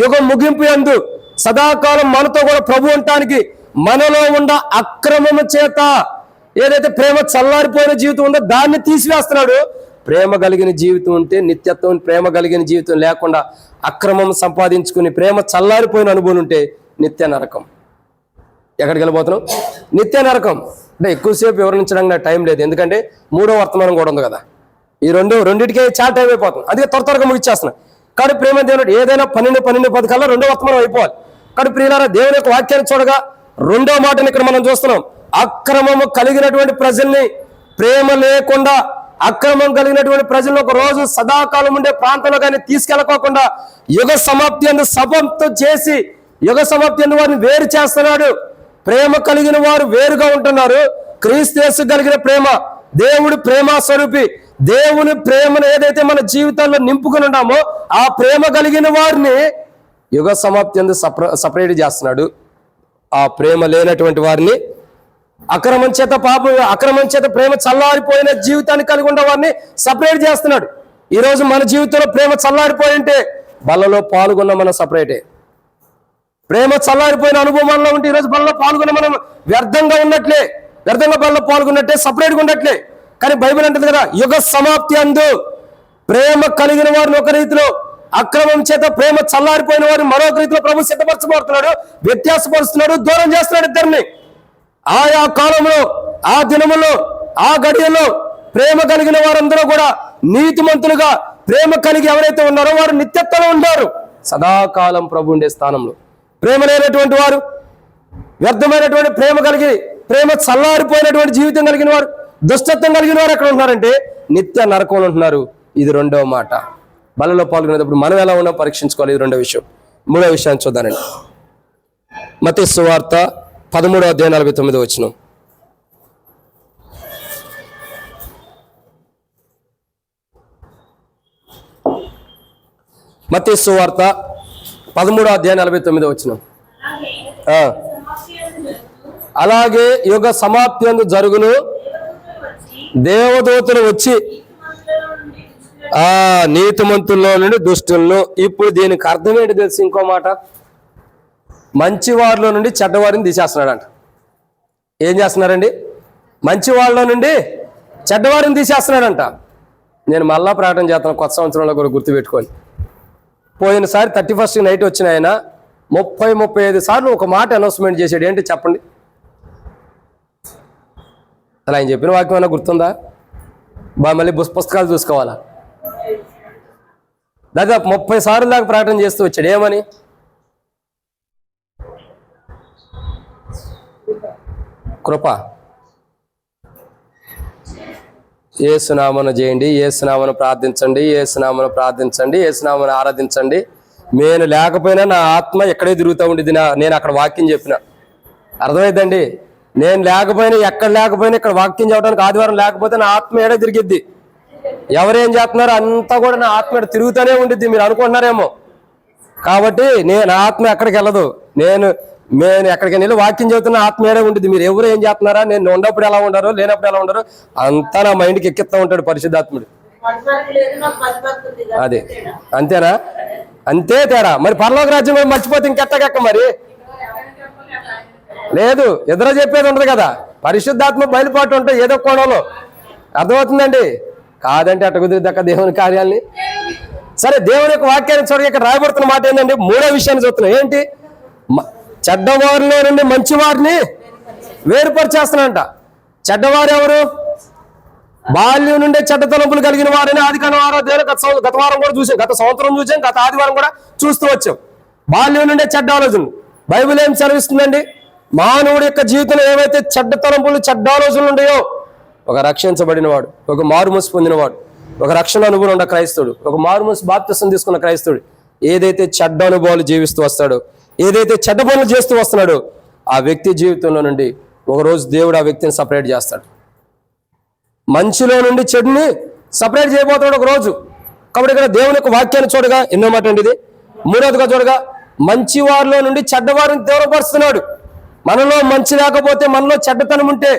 యుగ ముగింపు యందు సదాకాలం మనతో కూడా ప్రభు ఉండటానికి మనలో ఉన్న అక్రమము చేత ఏదైతే ప్రేమ చల్లారిపోయిన జీవితం ఉందో దాన్ని తీసివేస్తున్నాడు. ప్రేమ కలిగిన జీవితం ఉంటే నిత్యత్వం, ప్రేమ కలిగిన జీవితం లేకుండా అక్రమం సంపాదించుకుని ప్రేమ చల్లారిపోయిన అనుభవం ఉంటే నిత్య నరకం. ఎక్కడికి వెళ్ళిపోతున్నాం? నిత్య నరకం. అంటే ఎక్కువసేపు వివరించడానికి నాకు టైం లేదు, ఎందుకంటే మూడో వర్తమానం కూడా ఉంది కదా. ఈ రెండింటికే చాలా టైం అయిపోతుంది, అందుకే త్వరగా ముగిచ్చేస్తున్నా. కానీ ప్రేమ దేవుడు ఏదైనా 12:10 కల్లా రెండో వర్తమానం అయిపోవాలి. కానీ ప్రియులారా, దేవుని యొక్క వాక్యాన్ని చూడగా రెండో మాటని ఇక్కడ మనం చూస్తున్నాం. అక్రమము కలిగినటువంటి ప్రజల్ని, ప్రేమ లేకుండా అక్రమం కలిగినటువంటి ప్రజలను ఒక రోజు సదాకాలం ఉండే ప్రాంతంలో కానీ తీసుకెళ్ళకోకుండా యుగ సమాప్తి యందు సమాప్తం చేసి యుగ సమాప్తి యందు వారిని వేరు చేస్తున్నాడు. ప్రేమ కలిగిన వారు వేరుగా ఉంటున్నారు. క్రీస్తు యేసు కలిగిన ప్రేమ, దేవుడు ప్రేమ స్వరూపి, దేవుని ప్రేమను ఏదైతే మన జీవితాల్లో నింపుకుని ఉన్నామో ఆ ప్రేమ కలిగిన వారిని యుగ సమాప్తి యందు సపరేట్ చేస్తున్నాడు. ఆ ప్రేమ లేనటువంటి వారిని అక్రమం చేత ప్రేమ చల్లారిపోయిన జీవితాన్ని కలిగి ఉన్న వారిని సపరేట్ చేస్తున్నాడు. ఈరోజు మన జీవితంలో ప్రేమ చల్లారిపోయి ఉంటే బల్లలో పాల్గొన్న మనం సపరేటే. ప్రేమ చల్లారిపోయిన అనుభవం మనలో ఉంటే ఈరోజు బల్లలో పాల్గొన్న మనం వ్యర్థంగా ఉన్నట్లే, వ్యర్థంగా బల్లలో పాల్గొన్నట్లే, సపరేట్గా ఉన్నట్లే. కానీ బైబిల్ అంటుంది కదా, యుగ సమాప్తి అందు ప్రేమ కలిగిన వారిని ఒక రీతిలో, అక్రమం చేత ప్రేమ చల్లారిపోయిన వారిని మరొక రీతిలో ప్రభు సిద్ధపరచబడుతున్నాడు, వ్యత్యాసపరుస్తున్నాడు, దూరం చేస్తున్నాడు ఇద్దరిని. ఆయా కాలంలో, ఆ దినములో, ఆ గడియలో ప్రేమ కలిగిన వారందరూ కూడా నీతిమంతులుగా ప్రేమ కలిగి ఎవరైతే ఉన్నారో వారు నిత్యత్వంలో ఉంటారు, సదాకాలం ప్రభు ఉండే స్థానంలో. ప్రేమ లేనటువంటి వారు, వ్యర్థమైనటువంటి ప్రేమ కలిగి ప్రేమ చల్లారిపోయినటువంటి జీవితం కలిగిన వారు, దుష్టత్వం కలిగిన వారు ఎక్కడ ఉంటున్నారంటే నిత్య నరకంలో ఉంటున్నారు. ఇది రెండవ మాట. బలలో పాల్గొనేటప్పుడు మనం ఎలా ఉన్నాం పరీక్షించుకోవాలి. ఇది రెండో విషయం. మూడో విషయాన్ని చూద్దానండి. మత్తయి సువార్త 13:49. మత్తయి సువార్త 13:49. అలాగే యుగ సమాప్తి యందు జరుగును, దేవదూతలు వచ్చి నీతిమంతుల్లో నుండి దుష్టులను. ఇప్పుడు దీనికి అర్థం ఏంటి తెలుసు? ఇంకో మాట, మంచివారిలో నుండి చెడ్డవారిని తీసేస్తున్నాడంట. ఏం చేస్తున్నారండి? మంచి వాళ్ళలో నుండి చెడ్డవారిని తీసేస్తున్నాడంట. నేను మళ్ళా ప్రకటన చేస్తాను, కొత్త సంవత్సరంలో కూడా గుర్తుపెట్టుకోండి. పోయినసారి 31st నైట్ వచ్చిన ఆయన 30-35 సార్లు ఒక మాట అనౌన్స్మెంట్ చేశాడు. ఏంటి చెప్పండి? అలా ఆయన చెప్పిన వాక్యం ఏమైనా గుర్తుందా? మళ్ళీ పుస్తకాలు చూసుకోవాలా? దాదాపు 30 సార్లు దాకా ప్రకటన చేస్తూ వచ్చాడు. ఏమని? కృప, యేసునామమున చేయండి, యేసునామమున ప్రార్థించండి, యేసునామమున ప్రార్థించండి, యేసునామమున ఆరాధించండి. నేను లేకపోయినా నా ఆత్మ ఎక్కడే తిరుగుతూ ఉండేది. నేను అక్కడ వాక్యం చెప్పిన అర్థమైందండి. నేను లేకపోయినా, ఎక్కడ లేకపోయినా ఇక్కడ వాక్యం చెప్పడానికి ఆదివారం లేకపోతే నా ఆత్మ ఏడే తిరిగిద్ది. ఎవరేం చేస్తున్నారు అంతా కూడా నా ఆత్మ తిరుగుతూనే ఉండిద్ది. మీరు అనుకుంటున్నారేమో. కాబట్టి నా ఆత్మ ఎక్కడికి వెళ్ళదు. నేను నేను ఎక్కడికి వెళ్ళి వాక్యం చెబుతున్న ఆత్మీయడే ఉంటుంది. మీరు ఎవరు ఏం చేస్తున్నారా, నేను ఉన్నప్పుడు ఎలా ఉండరు, లేనప్పుడు ఎలా ఉండరు, అంతా నా మైండ్కి ఎక్కిస్తూ ఉంటాడు పరిశుద్ధాత్ముడు. అదే అంతేనా? అంతే తేడా. మరి పరలోక రాజ్యం మర్చిపోతే ఇంకెట్టగక్క మరి లేదు. ఎదురు చెప్పేది ఉండదు కదా, పరిశుద్ధాత్మ బయలుపాటు ఉంటాయి ఏదో కోణంలో. అర్థమవుతుందండి? కాదంటే అట్ట కుదిరిద్దక్క దేవుని కార్యాలని. సరే, దేవుని యొక్క వాక్యాన్ని చూడగా ఇక్కడ రాయబడుతున్న మాట ఏంటంటే, మూడో విషయాన్ని చూస్తున్నాం. ఏంటి? చెడ్డవారిలో నుండి మంచి వారిని వేరుపరిచేస్తున్నాడంట. చెడ్డవారు ఎవరు? బాల్యం నుండే చెడ్డ తలంపులు కలిగిన వారిని ఆదికాండం 6వ అధ్యాయం గత వారం కూడా చూసాం, గత సంవత్సరం చూసాం, గత ఆదివారం కూడా చూస్తూ వచ్చాం. బాల్యం నుండే చెడ్డ ఆలోచనలు. బైబిల్ ఏం సెలవిస్తుందండి? మానవుడి యొక్క జీవితంలో ఏవైతే చెడ్డ తలంపులు, చెడ్డ ఆలోచనలు ఉన్నాయో, ఒక రక్షించబడిన వాడు, ఒక మారుమూసి పొందినవాడు, ఒక రక్షణ అనుభవం ఉన్న క్రైస్తవుడు, ఒక మారుమూసి బాప్తిసం తీసుకున్న క్రైస్తవుడు ఏదైతే చెడ్డ అనుభవాలు జీవిస్తూ వస్తాడో, ఏదైతే చెడ్డ పనులు చేస్తూ వస్తున్నాడో, ఆ వ్యక్తి జీవితంలో నుండి ఒకరోజు దేవుడు ఆ వ్యక్తిని సపరేట్ చేస్తాడు. మంచిలో నుండి చెడుని సపరేట్ చేయబోతున్నాడు ఒక రోజు. కాబట్టి ఇక్కడ దేవుని యొక్క వాక్యాన్ని చూడగా ఎన్నో మాట అండి ఇది. మూడవదిగా చూడగా మంచి వారిలో నుండి చెడ్డవారిని దూరపరుస్తున్నాడు. మనలో మంచి లేకపోతే, మనలో చెడ్డతనం ఉంటే,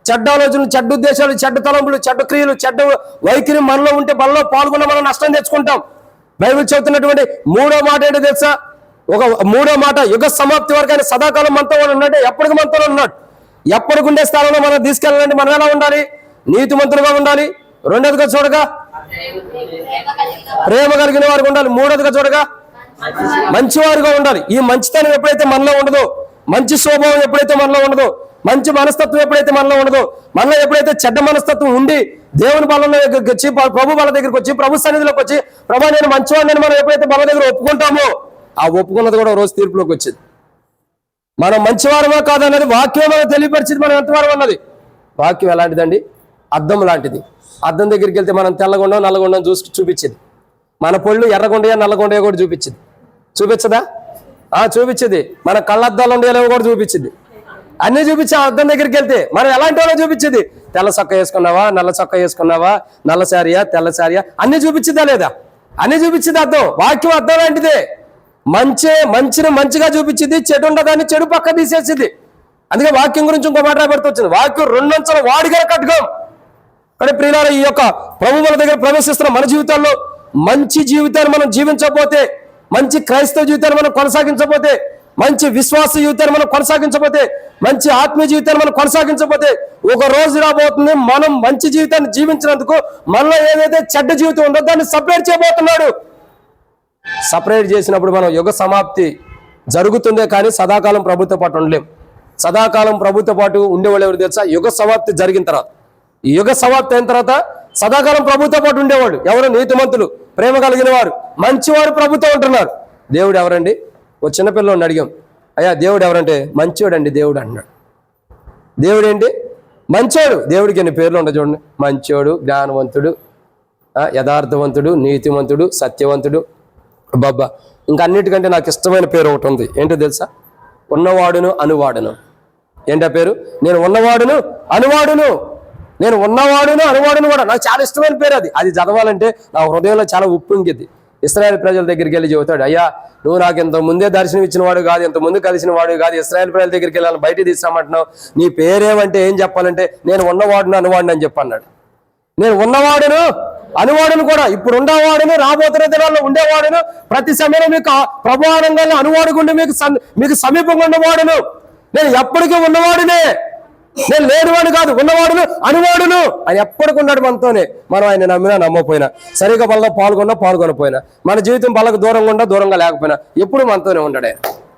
చెడ్డ ఆలోచనలు, చెడ్డ ఉద్దేశాలు, చెడ్డ తలంపులు, చెడ్డ క్రియలు, చెడ్డ వైఖరి మనలో ఉంటే, మనలో పాల్గొన్న మనం నష్టం తెచ్చుకుంటాం. బైబిల్ చెబుతున్నటువంటి మూడో మాట ఏంటో తెలుసా? మూడో మాట, యుగ సమాప్తి వరకు ఆయన సదాకాలం మనతో ఉన్నాడు. ఎప్పటికి మనతో ఉన్నాడు. ఎప్పటికి ఉండే స్థానంలో మనం తీసుకెళ్ళాలంటే మనం ఎలా ఉండాలి? నీతిమంతులుగా ఉండాలి. రెండోదిగా చూడగా ప్రేమ కలిగిన వారికి ఉండాలి. మూడోదిగా చూడగా మంచివారుగా ఉండాలి. ఈ మంచితనం ఎప్పుడైతే మనలో ఉండదో, మంచి స్వభావం ఎప్పుడైతే మనలో ఉండదో, మంచి మనస్తత్వం ఎప్పుడైతే మనలో ఉండదో, మనలో ఎప్పుడైతే చెడ్డ మనస్తత్వం ఉండి దేవుని బలం దగ్గరికి వచ్చి, ప్రభు బల దగ్గరికి వచ్చి, ప్రభు సన్నిధిలోకి వచ్చి, ప్రభు నేను మంచివాడిని మనం ఎప్పుడైతే బల దగ్గర ఒప్పుకుంటామో, ఆ ఒప్పుకున్నది కూడా రోజు తీర్పులోకి వచ్చింది. మనం మంచివారమా కాదన్నది వాక్యం మనం తెలియపరిచింది. మనం ఎంతవారం అన్నది వాక్యం ఎలాంటిదండి? అద్దం లాంటిది. అద్దం దగ్గరికి వెళ్తే మనం తెల్లగుండం నల్లగుండం చూపించింది. మన పళ్ళు ఎర్రగుండయా నల్లగుండయా కూడా చూపించింది. చూపించదా? చూపించింది. మన కళ్ళద్దాలు ఉండేలేవో కూడా చూపించింది. అన్నీ చూపించి అద్దం దగ్గరికి వెళ్తే మనం ఎలాంటి వాళ్ళో చూపించింది. తెల్ల చొక్క వేసుకున్నావా, నల్ల చొక్క వేసుకున్నావా, నల్ల శారీయా, తెల్ల శారీయా, అన్నీ చూపించిందా లేదా? అన్నీ చూపించింది అద్దం. వాక్యం అద్దం లాంటిదే. మంచిని మంచిగా చూపించింది, చెడు ఉండదాన్ని చెడు పక్క తీసేసింది. అందుకే వాక్యం గురించి ఇంకో మాట రాబడుతూ వాక్యం రెండంచెల వాడిగా కట్టుకోం. కానీ ప్రియులారా, ఈ యొక్క ప్రభువుల దగ్గర ప్రవేశిస్తున్న మన జీవితాల్లో మంచి జీవితాన్ని మనం జీవించకపోతే, మంచి క్రైస్తవ జీవితాన్ని మనం కొనసాగించకపోతే, మంచి విశ్వాస జీవితాన్ని మనం కొనసాగించకపోతే, మంచి ఆత్మీయ జీవితాన్ని మనం కొనసాగించకపోతే, ఒక రోజు రాబోతుంది మనం మంచి జీవితాన్ని జీవించినందుకు మనలో ఏదైతే చెడ్డ జీవితం ఉందో దాన్ని సపరేట్ చేయబోతున్నాడు. సపరేట్ చేసినప్పుడు మనం యుగ సమాప్తి జరుగుతుందే కానీ సదాకాలం ప్రభుత్వ పాటు ఉండలేం. సదాకాలం ప్రభుత్వ పాటు ఉండేవాళ్ళు ఎవరు తెలుసా? యుగ సమాప్తి జరిగిన తర్వాత, ఈ యుగ సమాప్తి అయిన తర్వాత సదాకాలం ప్రభుత్వ పాటు ఉండేవాడు ఎవరు? నీతిమంతులు, ప్రేమ కలిగిన వారు, మంచివారు ప్రభుత్వం ఉంటున్నారు. దేవుడు ఎవరండి? ఓ చిన్నపిల్లని అడిగాం, అయ్యా దేవుడు ఎవరంటే, మంచివాడు అండి దేవుడు అంటున్నాడు. దేవుడు ఏంటి? మంచోడు. దేవుడికి ఎన్ని పేర్లు ఉండవు చూడండి. మంచోడు, జ్ఞానవంతుడు, యథార్థవంతుడు, నీతిమంతుడు, సత్యవంతుడు. బాబా, ఇంకా అన్నిటికంటే నాకు ఇష్టమైన పేరు ఒకటి ఉంది. ఏంటో తెలుసా? ఉన్నవాడును అనువాడును. ఏంటా పేరు? నేను ఉన్నవాడును అనువాడును. నేను ఉన్నవాడును అనువాడును కూడా నాకు చాలా ఇష్టమైన పేరు. అది చదవాలంటే నా హృదయంలో చాలా ఉప్పొంగిద్ది. ఇశ్రాయేల్ ప్రజల దగ్గరికి వెళ్ళి చెబుతాడు, అయ్యా నువ్వు నాకు ఇంత ముందే దర్శనం ఇచ్చిన వాడు కాదు, ఇంత ముందు కలిసిన వాడు కాదు, ఇశ్రాయేల్ ప్రజల దగ్గరికి వెళ్ళాలని బయటికి తీసామంటున్నావు, నీ పేరేమంటే ఏం చెప్పాలంటే నేను ఉన్నవాడును అనువాడును అని చెప్పన్నాడు. నేను ఉన్నవాడును అనువాడును కూడా, ఇప్పుడు ఉండేవాడును, రాబోతున్న దినాల్లో ఉండేవాడును, ప్రతి సమయంలో మీకు ప్రభావంగా అనువాడుకుంటే మీకు సమీపంగా ఉన్నవాడును. నేను ఎప్పటికీ ఉన్నవాడునే, నేను లేనివాడు కాదు, ఉన్నవాడును అనువాడును. ఆయన ఎప్పటికి ఉన్నాడు మనతోనే. మనం ఆయన నమ్మినా నమ్మకపోయినా, సరిగా బలంలో పాల్గొనపోయినా, మన జీవితం బలకు దూరంగా లేకపోయినా ఎప్పుడు మనతోనే ఉన్నాడే.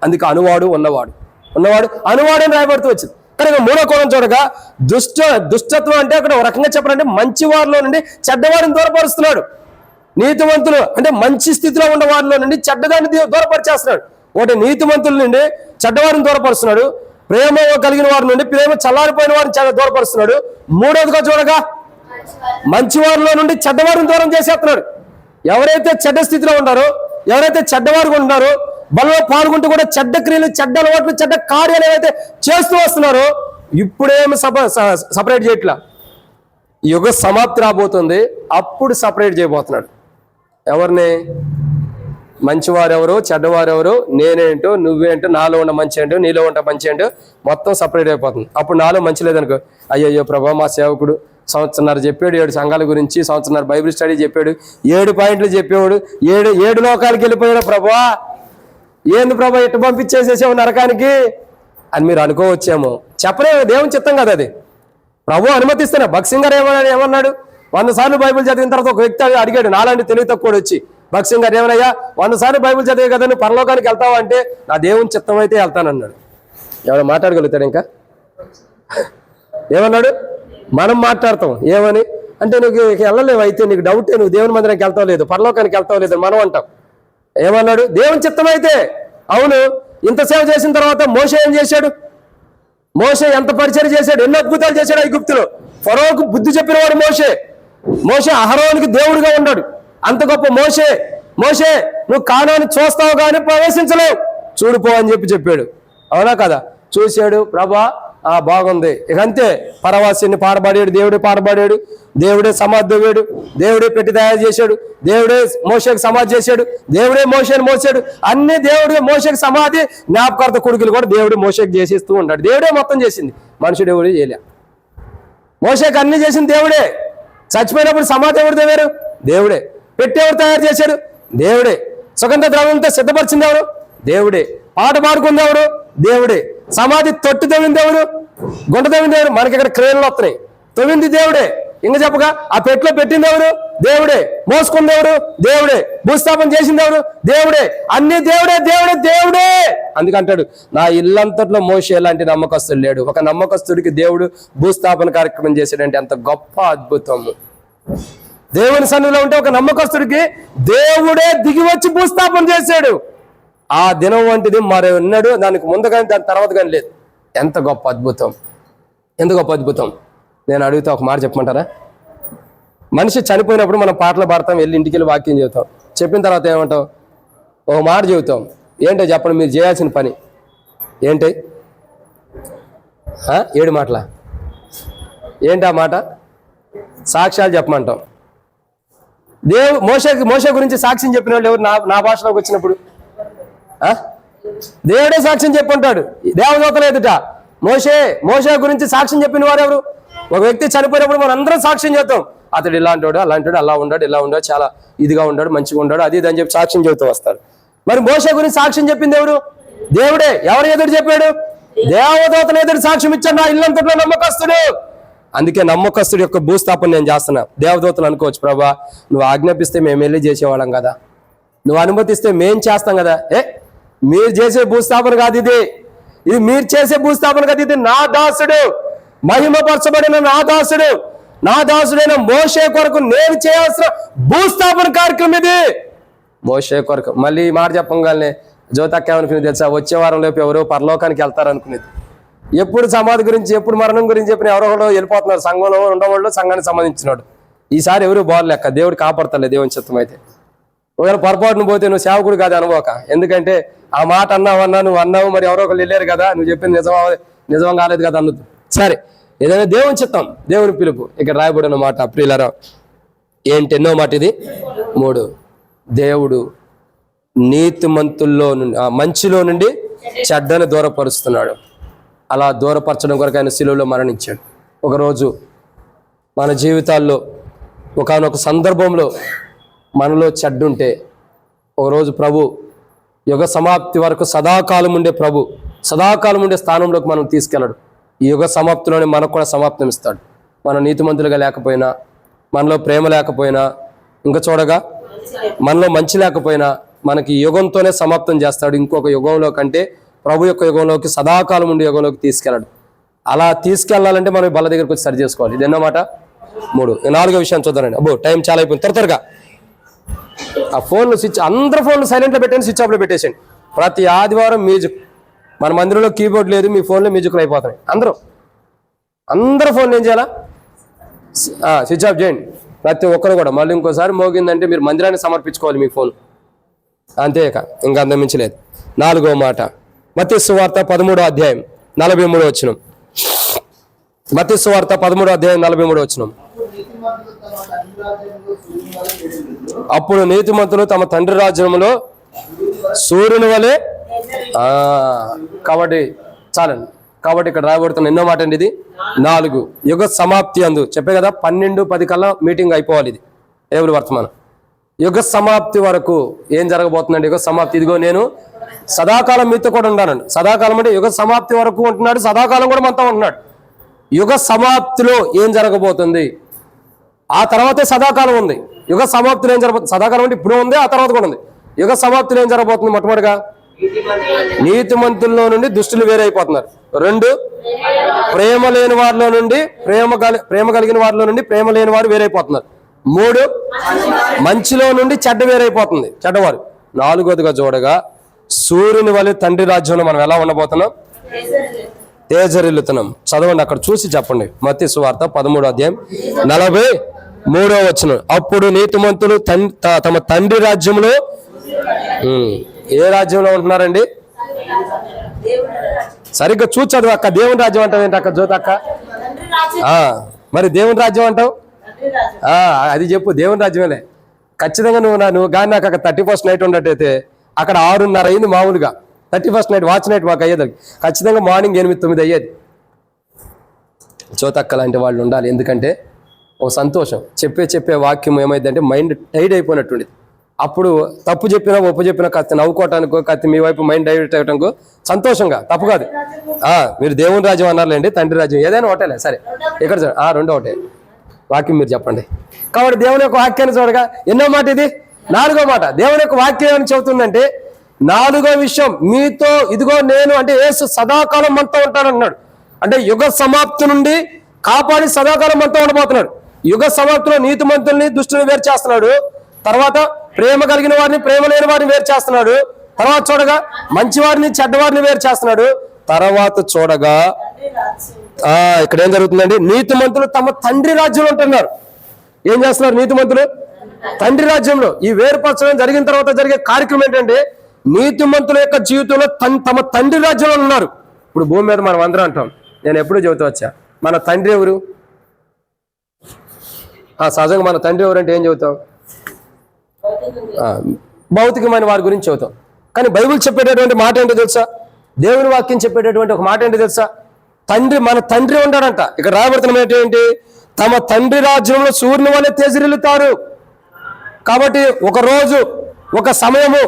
అందుకే అనువాడు ఉన్నవాడు అనువాడు అని రాయబడుతూ వచ్చింది. కానీ మూడో కోణం చూడగా దుష్టత్వం అంటే అక్కడ ఒక రకంగా చెప్పాలంటే మంచి వారిలో నుండి చెడ్డవారిని దూరపరుస్తున్నాడు. నీతివంతులు అంటే మంచి స్థితిలో ఉన్న వారిలో నుండి చెడ్డదాన్ని దూరపరిచేస్తున్నాడు. ఒకటి నీతివంతుల నుండి చెడ్డవారిని దూరపరుస్తున్నాడు. ప్రేమ కలిగిన వారి నుండి ప్రేమ చల్లారిపోయిన వారిని దూరపరుస్తున్నాడు. మూడవదిగా చూడగా మంచి వారిలో నుండి చెడ్డవారిని దూరం చేసేస్తున్నాడు. ఎవరైతే చెడ్డ స్థితిలో ఉన్నారో, ఎవరైతే చెడ్డవారుగా ఉన్నారో, బలలో పాల్గొంటూ కూడా చెడ్డ క్రియలు, చెడ్డ అలవాట్లు, చెడ్డ కార్యాలు ఏవైతే చేస్తూ వస్తున్నారో ఇప్పుడేమి సపరేట్ చేయట్లా. యుగ సమాప్తి రాబోతుంది, అప్పుడు సపరేట్ చేయబోతున్నాడు. ఎవరిని? మంచివారెవరు చెడ్డవారెవరు, నేనేంటో నువ్వేంటో, నాలో ఉన్న మంచి ఏంటో నీలో ఉన్న మంచి ఏంటో మొత్తం సపరేట్ అయిపోతుంది. అప్పుడు నాలో మంచి లేదనుకో, అయ్యయ్యో ప్రభా మా సేవకుడు సంవత్సరాలు చెప్పాడు, 7 సంఘాల గురించి సంవత్సరాలు బైబిల్ స్టడీ చెప్పాడు, 7 పాయింట్లు చెప్పేవాడు, 7 లోకాలకి వెళ్ళిపోయాడు ప్రభా, ఏంది ప్రభా ఇట్ట పంపించేసేసావు నరకానికి అని మీరు అనుకోవచ్చేమో. చెప్పలేము, దేవుని చిత్తం కదా అది. ప్రభు అనుమతిస్తున్నా. భక్త్ సింగ్ గారు ఏమన్నాడు 100 సార్లు బైబిల్ చదివిన తర్వాత ఒక వ్యక్తి అడిగాడు, నాలాంటి తెలివి తక్కువ వచ్చి, భక్త్ సింగ్ గారు ఏమనయ్యా 100 సార్లు బైబిల్ చదివే కదా నువ్వు పరలోకానికి వెళ్తావా అంటే, నా దేవుని చిత్తం అయితే వెళ్తానన్నాడు. ఎవరు మాట్లాడగలుగుతాడు? ఇంకా ఏమన్నాడు? మనం మాట్లాడతాం ఏమని అంటే, నువ్వు వెళ్ళలేవు అయితే నీకు డౌటే, నువ్వు దేవుని మందిరానికి వెళ్తావు లేదు, పరలోకానికి వెళ్తావు లేదు మనం అంటాం. ఏమన్నాడు? దేవుని చిత్తం అయితే. అవును, ఇంత సేవ చేసిన తర్వాత మోషే ఏం చేశాడు? మోషే ఎంత పరిచయం చేశాడు, ఎన్నో అద్భుతాలు చేశాడు ఐగుప్తులో. ఫరోకు బుద్ధి చెప్పినవాడు మోషే. మోషే అహరోనుకి దేవుడిగా ఉన్నాడు. అంత గొప్ప మోషే. మోషే నువ్వు కానాన్ని చూస్తావు కానీ ప్రవేశించలేవు, చూడిపో అని చెప్పాడు. అవునా కదా? చూశాడు, ప్రభా బాగుంది, ఇక అంతే. పరవాసిని పాడబడాడు, దేవుడే పాడబడాడు, దేవుడే సమాధి దవ్వాడు, దేవుడే పెట్టి తయారు చేశాడు, దేవుడే మోషేకి సమాధి చేశాడు, దేవుడే మోషేని మోసాడు, అన్ని దేవుడే మోషేకి సమాధి. జ్ఞాపకార్థ కొడుకులు కూడా దేవుడే మోషేకి చేసిస్తూ ఉంటాడు. దేవుడే మొత్తం చేసింది, మనుషుడు ఎవడు చేయలే. మోషేకి అన్ని చేసింది దేవుడే. చచ్చిపోయినప్పుడు సమాధి ఎవరు దేవారు? దేవుడే. పెట్టి ఎవరు తయారు చేశాడు? దేవుడే. సుగంధ ద్రవ్యంతో సిద్ధపరిచింది ఎవరు? దేవుడే. పాట పాడుకుంది ఎవరు? దేవుడే. సమాధి తొట్టి తవ్వింది ఎవరు? గుంట తవ్వింది ఎవరు? మనకి ఇక్కడ క్రేన్లు వస్తున్నాయి, తవ్వింది దేవుడే. ఇంకా చెప్పగా ఆ పెట్టిలో పెట్టింది ఎవరు? దేవుడే. మోసుకుంది ఎవరు? దేవుడే. భూస్థాపన చేసింది ఎవరు? దేవుడే. అన్ని దేవుడే, దేవుడే, దేవుడే. అందుకంటాడు, నా ఇల్లంతట్లో మోషే లాంటి నమ్మకస్తుడు లేడు. ఒక నమ్మకస్తుడికి దేవుడు భూస్థాపన కార్యక్రమం చేశాడంటే ఎంత గొప్ప అద్భుతము. దేవుని సన్నిధిలో ఉంటే ఒక నమ్మకస్తుడికి దేవుడే దిగి వచ్చి భూస్థాపన చేశాడు. ఆ దినం వంటిది మరి ఉన్నాడు, దానికి ముందు కానీ దాని తర్వాత కానీ లేదు. ఎంత గొప్ప అద్భుతం, ఎంత గొప్ప అద్భుతం. నేను అడిగితే ఒక మాట చెప్పమంటారా? మనిషి చనిపోయినప్పుడు మనం పాటలు పాడతాం, వెళ్ళి ఇంటికి వెళ్ళి వాక్యం చెబుతాం. చెప్పిన తర్వాత ఏమంటాం? ఒక మాట చెబుతాం. ఏంటో చెప్పండి, మీరు చేయాల్సిన పని ఏంటి? 7 మాటల ఏంటి ఆ మాట? సాక్ష్యాలు చెప్పమంటాం. మోషే గురించి సాక్ష్యం చెప్పిన వాళ్ళు ఎవరు? నా భాషలోకి వచ్చినప్పుడు దేవుడే సాక్ష్యం చెప్పుంటాడు. దేవదూతలు ఎదుట మోషే గురించి సాక్ష్యం చెప్పిన వారు ఎవరు? ఒక వ్యక్తి చనిపోయినప్పుడు మనం అందరం సాక్ష్యం చేస్తాం. అతడు ఇలాంటి అలాంటి అలా ఉన్నాడు, ఇలా ఉన్నాడు, చాలా ఇదిగా ఉన్నాడు, మంచిగా ఉన్నాడు, అది ఇది అని చెప్పి సాక్ష్యం చెబుతూ వస్తారు. మరి మోషే గురించి సాక్ష్యం చెప్పింది ఎవరు? దేవుడే. ఎవరు ఎదురు చెప్పాడు? దేవదూతలు ఎదురు సాక్ష్యం ఇచ్చాడు, నా ఇల్లంతట్లో నమ్మకస్తుడు. అందుకే నమ్మకస్తుడి యొక్క భూస్థాపన నేను చేస్తున్నా. దేవదూతలు అనుకోవచ్చు, ప్రభా నువ్వు ఆజ్ఞాపిస్తే మేము వెళ్ళి చేసేవాళ్ళం కదా, నువ్వు అనుమతిస్తే మేం చేస్తాం కదా. మీరు చేసే భూస్థాపన కాదు ఇది మీరు చేసే భూస్థాపన కాదు, ఇది నా దాసుడు, మహిమపరచబడిన నా దాసుడు, నా దాసుడైన మోషే కొరకు నేను చేయాల్సిన భూస్థాపన కార్యక్రమం ఇది. మోషే కొరకు. మళ్ళీ ఈ మాట చెప్పగానే జ్యోతక్క ఏమనుకునేది తెలుసా? వచ్చే వారం లోపు ఎవరో పరలోకానికి వెళ్తారు అనుకునేది. ఎప్పుడు సమాధి గురించి, ఎప్పుడు మరణం గురించి చెప్పిన ఎవరో వెళ్ళిపోతున్నారు. సంఘంలో ఉండేవాళ్ళు, సంఘానికి సంబంధించినాడు. ఈసారి ఎవరు బాగలేక దేవుడు కాపాడతాలే దేవుని చిత్తం అయితే. ఒకవేళ పొరపాటును పోతే నువ్వు సేవకుడు కాదు అనుకోక. ఎందుకంటే ఆ మాట నువ్వు అన్నావు, మరి ఎవరో ఒకరు వెళ్ళారు కదా, నువ్వు చెప్పింది నిజం కాలేదు కదా అన్నది. సరే, ఏదైనా దేవుని చిత్తం, దేవుని పిలుపు. ఇక్కడ రాయబడిన మాట ప్రియులారా ఏంటి? ఎన్నో మాట ఇది? 3. దేవుడు నీతిమంతుల్లో నుండి, మంచిలో నుండి చెడ్డను దూరపరుస్తున్నాడు. అలా దూరపరచడం కొరకు ఆయన శిలువలో మరణించాడు. ఒకరోజు మన జీవితాల్లో ఒకానొక సందర్భంలో మనలో చెడ్డుంటే, ఒకరోజు ప్రభు యుగ సమాప్తి వరకు సదాకాలం ఉండే ప్రభు సదాకాలం ఉండే స్థానంలోకి మనం తీసుకెళ్ళడు. ఈ యుగ సమాప్తిలోనే మనకు కూడా సమాప్తం ఇస్తాడు. మనం నీతిమంతులుగా లేకపోయినా, మనలో ప్రేమ లేకపోయినా, ఇంకా చూడగా మనలో మంచి లేకపోయినా మనకి యుగంతోనే సమాప్తం చేస్తాడు. ఇంకొక యుగంలో కంటే ప్రభు యొక్క యుగంలోకి, సదాకాలం ఉండే యుగంలోకి తీసుకెళ్ళడు. అలా తీసుకెళ్లాలంటే మనం బల్ల దగ్గరకు వచ్చి సరి చేసుకోవాలి. ఇది ఎన్నో మాట? 3. 4వ విషయం చూద్దానండి. అబ్బో టైం చాలా అయిపోయింది. త్వరగా ఆ ఫోన్లు స్విచ్, అందరి ఫోన్లు సైలెంట్లో పెట్టండి, స్విచ్ ఆఫ్లో పెట్టేసండి. ప్రతి ఆదివారం మ్యూజిక్. మన మందిరంలో కీబోర్డ్ లేదు, మీ ఫోన్లో మ్యూజిక్లు అయిపోతున్నాయి. అందరూ ఫోన్లు ఏం చేయాలా? స్విచ్ ఆఫ్ చేయండి ప్రతి ఒక్కరు కూడా. మళ్ళీ ఇంకోసారి మోగిందంటే మీరు మందిరాన్ని సమర్పించుకోవాలి మీ ఫోన్, అంతేక ఇంకా అంతమించలేదు. 4వ మాట మత్తయి సువార్త 13వ అధ్యాయం 43వ వచనం. మత్తయి సువార్త 13వ అధ్యాయం 43వ వచనం. అప్పుడు నీతిమంతులు తమ తండ్రి రాజ్యంలో సూర్యుని వలె కాబట్టి చాలండి. కాబట్టి ఇక్కడ రాయబడుతున్న ఎన్నో మాట అండి ఇది 4 యుగ సమాప్తి అందు చెప్పే కదా 12:10 కల్లా మీటింగ్ అయిపోవాలి. ఇది ఏబుల్ వర్తమానం యుగ సమాప్తి వరకు ఏం జరగబోతుందండి? యుగ సమాప్తి ఇదిగో నేను సదాకాలం మీతో కూడా ఉన్నానండి. సదాకాలం అంటే యుగ సమాప్తి వరకు ఉంటున్నాడు, సదాకాలం కూడా మనతో ఉంటున్నాడు. యుగ సమాప్తిలో ఏం జరగబోతుంది? ఆ తర్వాతే సదాకాలం ఉంది. యుగ సమాప్తిలో ఏం జరగబోతుంది? సదాకాలం అంటే ఇప్పుడు ఉంది, ఆ తర్వాత కూడా ఉంది. యుగ సమాప్తిలో ఏం జరగబోతుంది? మొట్టమొదటిగా నీతిమంతుల్లో నుండి దుష్టులు వేరైపోతున్నారు. 2 ప్రేమ లేని వారిలో నుండి ప్రేమ కలిగిన వారిలో నుండి ప్రేమ లేని వారు వేరైపోతున్నారు. 3 మంచిలో నుండి చెడ్డ వేరైపోతుంది, చెడ్డవారు. 4వదిగా చూడగా సూర్యుని వలె తండ్రి రాజ్యంలో మనం ఎలా ఉండబోతున్నాం? తేజరిల్లుతున్నాం. చదవండి, అక్కడ చూసి చెప్పండి. మత్తయి సువార్త 13:43 అప్పుడు నీతిమంతులు తమ తండ్రి రాజ్యంలో ఏ రాజ్యంలో ఉంటున్నారండి? సరిగ్గా చూసి చదువు అక్క. దేవుని రాజ్యం అంటావు ఏంటి అక్క? జ్యోతి అక్క, మరి దేవుని రాజ్యం అంటావు? అది చెప్పు. దేవుని రాజ్యమేలే ఖచ్చితంగా. నువ్వు కానీ నాకు అక్కడ 31st నైట్ ఉన్నట్టయితే అక్కడ 6:30 అయింది మామూలుగా. 31st నైట్ వాచ్ నైట్ మాకు అయ్యేది ఖచ్చితంగా మార్నింగ్ 8-9 అయ్యేది. జ్యోతక్క లాంటి వాళ్ళు ఉండాలి. ఎందుకంటే ఒక సంతోషం చెప్పే వాక్యం ఏమైందంటే మైండ్ టైడ్ అయిపోయినట్టుండేది. అప్పుడు తప్పు చెప్పినా ఒప్పు చెప్పినా కత్తి నవ్వుకోవటానికో కత్తి మీ వైపు మైండ్ డైవర్ట్ అవ్వటానికో సంతోషంగా, తప్పు కాదు. మీరు దేవుని రాజ్యం అన్నారులేండి, తండ్రి రాజ్యం ఏదైనా ఒకటేలే. సరే ఇక్కడ రెండో ఒకటే వాక్యం మీరు చెప్పండి. కాబట్టి దేవుని యొక్క వాక్యాన్ని చూడగా ఎన్నో మాట ఇది? 4వ మాట. దేవుని యొక్క వాక్యం ఏమని చెబుతుందంటే 4వ విషయం మీతో ఇదిగో నేను అంటే యేసు సదాకాలం మనతో ఉంటాడన్నాడు. అంటే యుగ సమాప్తి నుండి కాపాడి సదాకాలం మనతో ఉండబోతున్నాడు. యుగ సమాప్తిలో నీతిమంతుల్ని దుష్టుని వేరు చేస్తున్నాడు. తర్వాత ప్రేమ కలిగిన వారిని ప్రేమ లేని వారిని వేరు చేస్తున్నాడు. తర్వాత చూడగా మంచి వారిని చెడ్డవారిని వేరు చేస్తున్నాడు. తర్వాత చూడగా ఇక్కడ ఏం జరుగుతుందండి? నీతిమంతులు తమ తండ్రి రాజ్యంలో ఉంటున్నారు. ఏం చేస్తున్నారు నీతిమంతులు? తండ్రి రాజ్యంలో. ఈ వేరుపరచడం జరిగిన తర్వాత జరిగే కార్యక్రమం ఏంటంటే నీతిమంతుల యొక్క జీవితంలో తమ తండ్రి రాజ్యంలో ఉన్నారు. ఇప్పుడు భూమి మీద మనం అందరం అంటాం, నేను ఎప్పుడూ చెబుతూ వచ్చా, మన తండ్రి ఎవరు? సహజంగా మన తండ్రి ఎవరు అంటే ఏం చెబుతాం? భౌతికమైన వారి గురించి చెబుతాం. కానీ బైబిల్ చెప్పేటటువంటి మాట ఏంటో తెలుసా? దేవుని వాక్యం చెప్పేటటువంటి ఒక మాట ఏంటో తెలుసా? మన తండ్రి ఉన్నాడంట. ఇక్కడ రాయబడుతున్న ఏంటి? తమ తండ్రి రాజ్యంలో సూర్యుని వలె తేజరిల్లుతారు. కాబట్టి ఒక రోజు, ఒక సమయము,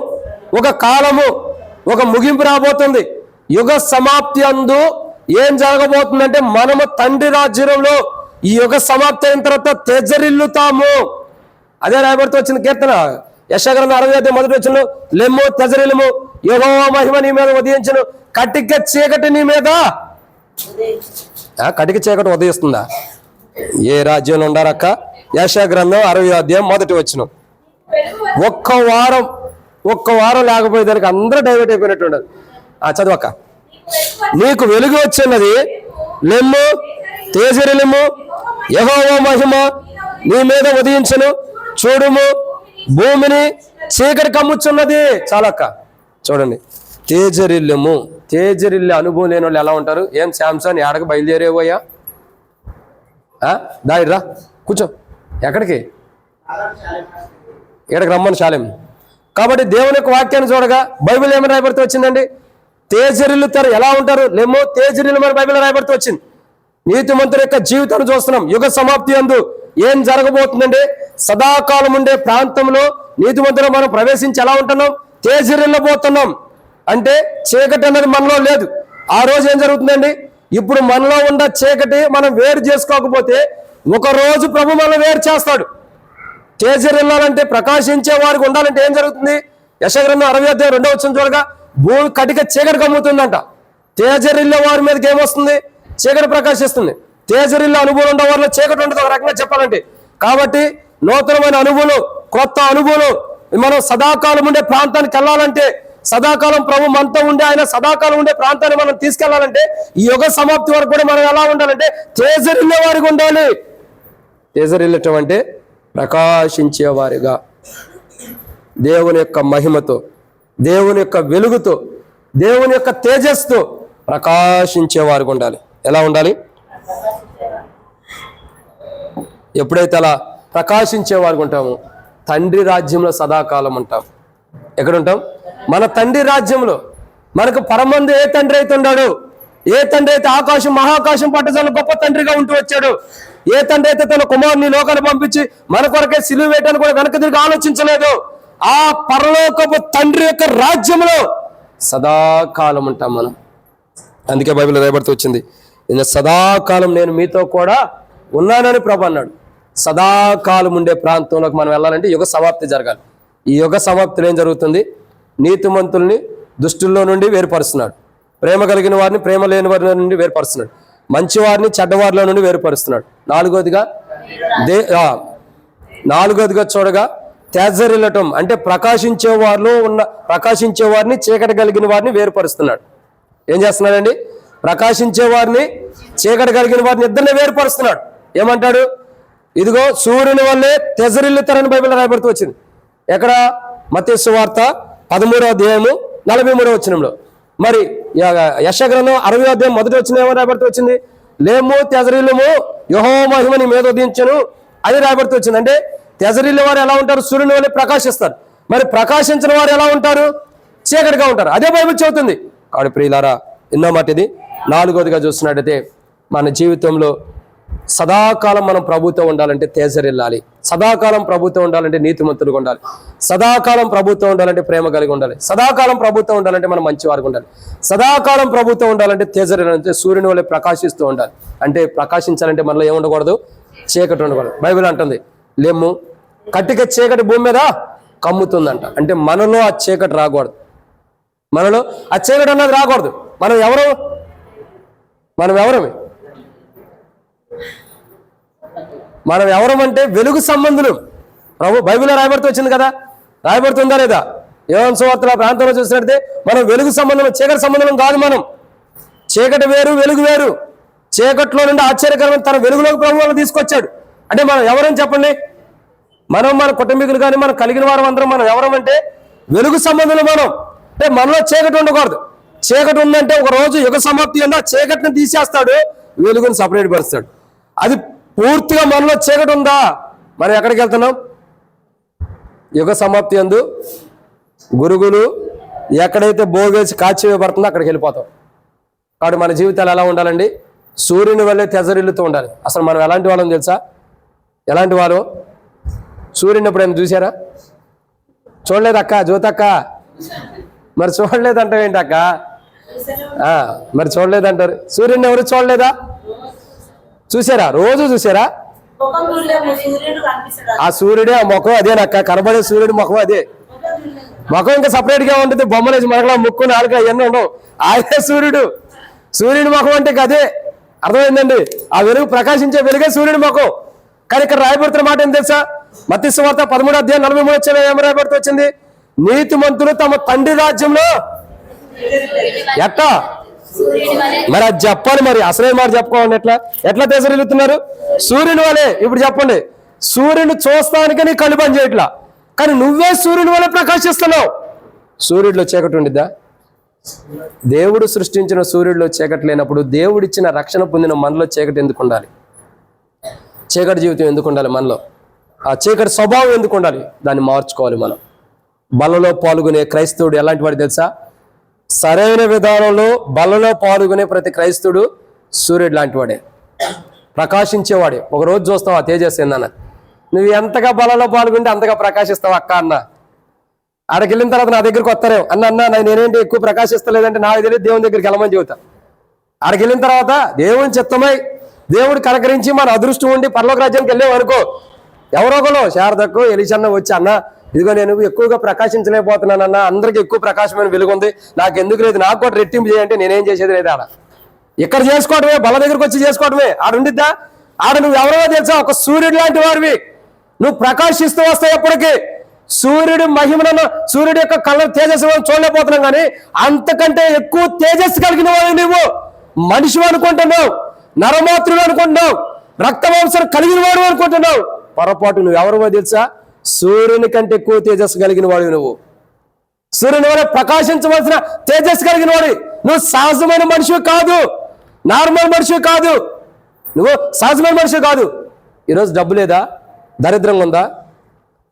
ఒక కాలము, ఒక ముగింపు రాబోతుంది. యుగ సమాప్తి అందు ఏం జరగబోతుందంటే మనము తండ్రి రాజ్యంలో ఈ యుగ సమాప్తి అయిన తర్వాత తేజరిల్లుతాము. అదే రాయబడుతూ వచ్చిన కీర్తన యెషయా గ్రంథం 60:1 లెమ్ము తెజరిల్లుము, యెహోవా మహిమ నీ మీద ఉదయించును, కటిక చీకటి నీ మీద. కటిక చీకటి ఉదయిస్తుందా? ఏ రాజ్యంలో ఉండారక్క? యెషయా గ్రంథం 60:1 ఒక్క వారం లేకపోయేదానికి అందరూ డైవర్ట్ అయిపోయినట్టు ఉండదు. చదువక్క. నీకు వెలుగు వచ్చినది, లెమ్ము తేజరిల్లుము, యెహోవా మహిమ నీ మీద ఉదయించును, చూడుము భూమిని చీకటి కమ్ముచున్నది. చాలక్క చూడండి. తేజరిల్లుము. తేజరిల్లే అనుభవం లేని వాళ్ళు ఎలా ఉంటారు? ఏం శాంసన్ ఎక్కడికి బయలుదేరేవోయా? దాయిరా కూర్చో. ఎక్కడికి? ఇక్కడికి రమ్మని శాలెం. కాబట్టి దేవుని యొక్క వాక్యాన్ని చూడగా బైబిల్ ఏమని రాయబడుతూ వచ్చిందండి? తేజరిల్లుతారు. ఎలా ఉంటారు? లేమో తేజరిల్లు మన బైబిల్ రాయబడుతూ వచ్చింది. నీతిమంతుల యొక్క జీవితాన్ని చూస్తున్నాం. యుగ సమాప్తి అందు ఏం జరగబోతుందంటే సదాకాలం ఉండే ప్రాంతంలో నీతిమంతులు మనం ప్రవేశించి ఎలా ఉంటున్నాం? తేజరిల్లబోతున్నాం. అంటే చీకటి అన్నది మనలో లేదు. ఆ రోజు ఏం జరుగుతుందండి? ఇప్పుడు మనలో ఉన్న చీకటి మనం వేరు చేసుకోకపోతే ఒక రోజు ప్రభు మనల్ని వేరు చేస్తాడు. తేజరిల్లాలంటే ప్రకాశించే వారికి ఉండాలంటే ఏం జరుగుతుంది? యెషయా గ్రంథం 60:2 చూడగా భూమి కటిక చీకటి కమ్ముతుందంట. తేజరిల్లే వారి మీదకి ఏమొస్తుంది? చీకటి ప్రకాశిస్తుంది. తేజరిల్లే అనుభవం ఉండే వారిలో చీకటి ఉండదు ఒక రకంగా చెప్పాలంటే. కాబట్టి నూతనమైన అనుభవాలు, కొత్త అనుభవాలు, మనం సదాకాలం ఉండే ప్రాంతానికి వెళ్ళాలంటే, సదాకాలం ప్రభు మనతో ఉండే ఆయన సదాకాలం ఉండే ప్రాంతాన్ని మనం తీసుకెళ్లాలంటే ఈ యుగ సమాప్తి వరకు కూడా మనం ఎలా ఉండాలంటే తేజరిల్లే వారికి ఉండాలి. తేజరిల్లటం అంటే ప్రకాశించేవారిగా, దేవుని యొక్క మహిమతో, దేవుని యొక్క వెలుగుతో, దేవుని యొక్క తేజస్తో ప్రకాశించేవారికి ఉండాలి. ఎలా ఉండాలి? ఎప్పుడైతే అలా ప్రకాశించేవారికి ఉంటామో తండ్రి రాజ్యంలో సదాకాలం ఉంటాం. ఎక్కడ ఉంటాం? మన తండ్రి రాజ్యంలో మనకు పరమందు ఏ తండ్రి అయితే ఉన్నాడు, ఏ తండ్రి అయితే ఆకాశం మహాకాశం పట్టజాల గొప్ప తండ్రిగా ఉంటూ వచ్చాడు, ఏ తండ్రి అయితే తన కుమారుని లోకాన్ని పంపించి మన కొరకే సిలువ వేయటాన్ని కూడా వెనక తిరిగి ఆలోచించలేదు, ఆ పరలోకపు తండ్రి యొక్క రాజ్యంలో సదాకాలం ఉంటాం మనం. అందుకే బైబిల్ రాయబడుతూ వచ్చింది, నేను సదాకాలం నేను మీతో కూడా ఉన్నానని ప్రభు అన్నాడు. సదాకాలం ఉండే ప్రాంతంలోకి మనం వెళ్ళాలంటే యుగ సమాప్తి జరగాలి. ఈ యుగ సమాప్తిలో ఏం జరుగుతుంది? నీతిమంతుల్ని దుష్టుల్లో నుండి వేరుపరుస్తున్నాడు, ప్రేమ కలిగిన వారిని ప్రేమ లేని వారి నుండి వేరుపరుస్తున్నాడు, మంచివారిని చెడ్డవారిలో నుండి వేరుపరుస్తున్నాడు. నాలుగోదిగా చూడగా తేజరిల్లటం అంటే ప్రకాశించే వారిని చీకటి కలిగిన వారిని వేరుపరుస్తున్నాడు. ఏం చేస్తున్నాడండి? ప్రకాశించే వారిని చీకటి కలిగిన వారిని ఇద్దరిని వేరుపరుస్తున్నాడు. ఏమంటాడు? ఇదిగో సూర్యుని వల్లే తెజరిల్లుతారని బైబిల్ రాయబడుతూ వచ్చింది. ఎక్కడ? మత్తయి సువార్త 13:43 మరి యెషయా గ్రంథం 60 మొదటి వచనం ఏమని రాయబడుతూ వచ్చింది? లేము తెజరిల్లుము యెహోవా మహిమ నీ మీద ఉదయించును అని రాయబడుతూ వచ్చింది. అంటే తెజరిల్లు వారు ఎలా ఉంటారు? సూర్యుని వల్లే ప్రకాశిస్తారు. మరి ప్రకాశించిన వారు ఎలా ఉంటారు? చీకటిగా ఉంటారు. అదే బైబిల్ చెబుతుంది. కాబట్టి ప్రియులారా, ఎన్నో మాట ఇది. నాలుగోదిగా చూస్తున్నట్టయితే మన జీవితంలో సదాకాలం మనం ప్రభుత్వం ఉండాలంటే తేజరిల్లాలి, సదాకాలం ప్రభుత్వం ఉండాలంటే నీతిమంతులుగా ఉండాలి, సదాకాలం ప్రభుత్వం ఉండాలంటే ప్రేమ కలిగి ఉండాలి, సదాకాలం ప్రభుత్వం ఉండాలంటే మనం మంచివారికి ఉండాలి, సదాకాలం ప్రభుత్వం ఉండాలంటే తేజరిల్లాలంటే సూర్యుని వల్లే ప్రకాశిస్తూ ఉండాలి. అంటే ప్రకాశించాలంటే మనలో ఏముండకూడదు? చీకటి ఉండకూడదు. బైబిల్ అంటుంది, లేము కట్టిక చీకటి భూమి మీద కమ్ముతుందంట. అంటే మనలో ఆ చీకటి రాకూడదు, మనలో ఆ చీకటి అన్నది రాకూడదు. మనం ఎవరమంటే వెలుగు సంబంధులు. ప్రభు బైబిల్లో రాయబడుతూ వచ్చింది కదా, రాయబడుతుందా లేదా? యోహాను సువార్తల ప్రాంతంలో చూసినట్టే మనం వెలుగు సంబంధం, చీకటి సంబంధం కాదు. మనం చీకటి వేరు, వెలుగు వేరు. చీకట్లో నుండి ఆశ్చర్యకరమైన తన వెలుగులోకి ప్రభు తీసుకొచ్చాడు. అంటే మనం ఎవరని చెప్పండి? మనం మన కుటుంబీకులు కానీ మనం కలిగిన వారం అందరం మనం ఎవరమంటే వెలుగు సంబంధులు. మనం అంటే మనలో చీకటి ఉండకూడదు. చీకటి ఉందంటే ఒక రోజు యుగ సమాప్తి అంతా చీకటిని తీసేస్తాడు, వెలుగుని సపరేట్ పరుస్తాడు. అది పూర్తిగా మనలో చీకటి ఉందా? మనం ఎక్కడికి వెళ్తున్నాం? యుగ సమాప్తి అందు గురుగులు ఎక్కడైతే బోగేసి కాల్చివేయబడుతుందో అక్కడికి వెళ్ళిపోతాం. కాబట్టి మన జీవితాలు ఎలా ఉండాలండి? సూర్యుని వల్లే తెజరిల్లుతూ ఉండాలి. అసలు మనం ఎలాంటి వాళ్ళని తెలుసా? ఎలాంటి వారు? సూర్యుని ఎప్పుడైనా చూసారా? చూడలేదక్క, జ్యోతక్క. మరి చూడలేదంటావు ఏంటక్క? మరి చూడలేదంటారు. సూర్యుని ఎవరు చూడలేదా? చూసారా? రోజు చూసారా? ఆ సూర్యుడే ఆ ముఖం అదేనక్క, కనబడే సూర్యుడి ముఖం అదే. ముఖం ఇంకా సపరేట్ గా ఉంటుంది, బొమ్మలేసి మనకలా ముక్కు నాలుక అవన్నీ ఉండవు. ఆయనే సూర్యుడు. సూర్యుడి ముఖం అంటే అదే. అర్థమైందండి? ఆ వెలుగు ప్రకాశించే వెలుగే సూర్యుడి ముఖం. కానీ ఇక్కడ రాయబడుతున్న మాట ఏం తెలుసా? మత్తయి సువార్త 13:43 ఏం రాయబడుతూ వచ్చింది? నీతిమంతులు తమ తండ్రి రాజ్యంలో ఎట్టా? మరి అది చెప్పాలి. మరి అసలే మాట చెప్పుకోవాలి. ఎట్లా తెసరిల్లుతున్నారు? సూర్యుని వలే. ఇప్పుడు చెప్పండి, సూర్యుని చూస్తానికి నీ కళ్ళు పని చేయట్లా, కానీ నువ్వే సూర్యుని వలె ప్రకాశిస్తున్నావు. సూర్యుడిలో చీకటి ఉండిద్దా? దేవుడు సృష్టించిన సూర్యుడిలో చీకటి లేనప్పుడు దేవుడిచ్చిన రక్షణ పొందిన మనలో చీకటి ఎందుకు ఉండాలి? చీకటి జీవితం ఎందుకు ఉండాలి మనలో? ఆ చీకటి స్వభావం ఎందుకు ఉండాలి? దాన్ని మార్చుకోవాలి మనం. బలలో పాల్గొనే క్రైస్తవుడు ఎలాంటి వాడు తెలుసా? సరైన విధానంలో బలలో పాల్గొనే ప్రతి క్రైస్తవుడు సూర్యుడు లాంటి వాడే, ప్రకాశించేవాడే. ఒక రోజు చూస్తావు ఆ తేజస్సు ఏందన్న, నువ్వు ఎంతగా బలలో పాల్గొంటే అంతగా ప్రకాశిస్తావు అక్క అన్న. ఆడికి వెళ్ళిన తర్వాత నా దగ్గరికి వస్తారేమో అన్న నేనేంటి ఎక్కువ ప్రకాశిస్తలేదంటే నాకు తెలియదు, దేవుని దగ్గరికి వెళ్ళమని చెబుతా. ఆడికి వెళ్ళిన తర్వాత దేవుని చిత్తమై దేవుడు కనకరించి మన అదృష్టం ఉండి పరలోక రాజ్యానికి వెళ్ళావు అనుకో, ఎవరో ఒకరు శారదకు ఎలిషన్న వచ్చి అన్న ఇదిగో నేను ఎక్కువగా ప్రకాశించలేకపోతున్నానన్నా, అందరికి ఎక్కువ ప్రకాశమైన వెలుగుంది, నాకు ఎందుకు లేదు, నాకు కూడా రెట్టింపు చేయంటే నేనేం చేసేది లేదు. ఆడ ఇక్కడ చేసుకోవటమే, బల దగ్గరకు వచ్చి చేసుకోవటమే. ఆడుండిద్దా? ఆడ నువ్వు ఎవరో తెలుసా? ఒక సూర్యుడు లాంటి వాడివి. నువ్వు ప్రకాశిస్తూ వస్తావు. ఎప్పటికీ సూర్యుడి మహిమను, సూర్యుడి యొక్క కలర్ తేజస్సు చూడలేకపోతున్నాం, కానీ అంతకంటే ఎక్కువ తేజస్సు కలిగిన వాడు నువ్వు. మనిషి అనుకుంటున్నావు, నరమాతృడు అనుకుంటున్నావు, రక్తమాంసం కలిగిన వాడు అనుకుంటున్నావు. పొరపాటు. నువ్వు ఎవరో తెలుసా? సూర్యుని కంటే ఎక్కువ తేజస్సు కలిగిన వాడు నువ్వు. సూర్యుని వల్ల ప్రకాశించవలసిన తేజస్సు కలిగిన వాడు నువ్వు. సహజమైన మనిషి కాదు, నార్మల్ మనిషి కాదు, నువ్వు సహజమైన మనిషి కాదు. ఈరోజు డబ్బు లేదా? దరిద్రంగా ఉందా?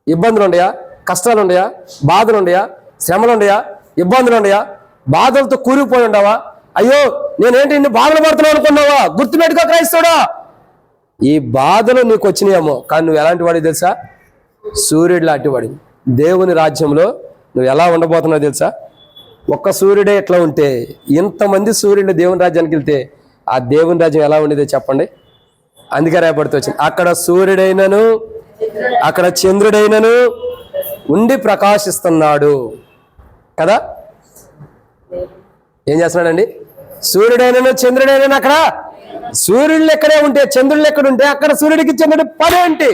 ఇబ్బందులు ఉండయా? కష్టాలు ఉండయా? బాధలు ఉండయా? శ్రమలు ఉండయా? ఇబ్బందులు ఉన్నాయా? బాధలతో కూలిపోయి ఉండవా? అయ్యో నేనేంటి ఇన్ని బాధలు పడుతున్నావు అనుకున్నావా? గుర్తుపెట్టుకో క్రైస్తవుడా, ఈ బాధలు నీకు వచ్చినాయేమో, కానీ నువ్వు ఎలాంటి వాడివి తెలుసా? సూర్యుడు లాంటి వాడి. దేవుని రాజ్యంలో నువ్వు ఎలా ఉండబోతున్నావు తెలుసా? ఒక్క సూర్యుడే ఎట్లా ఉంటే ఇంతమంది సూర్యుడు దేవుని రాజ్యానికి వెళ్తే ఆ దేవుని రాజ్యం ఎలా ఉండేదో చెప్పండి. అందుకే రేపడుతూ వచ్చింది, అక్కడ సూర్యుడైనను అక్కడ చంద్రుడైనను ఉండి ప్రకాశిస్తున్నాడు కదా. ఏం చేస్తున్నాడండి? సూర్యుడైనను చంద్రుడైనను అక్కడ, సూర్యుడు ఎక్కడే ఉంటే చంద్రుడు ఎక్కడ ఉంటే అక్కడ సూర్యుడికి చంద్రుడి పని ఏంటి?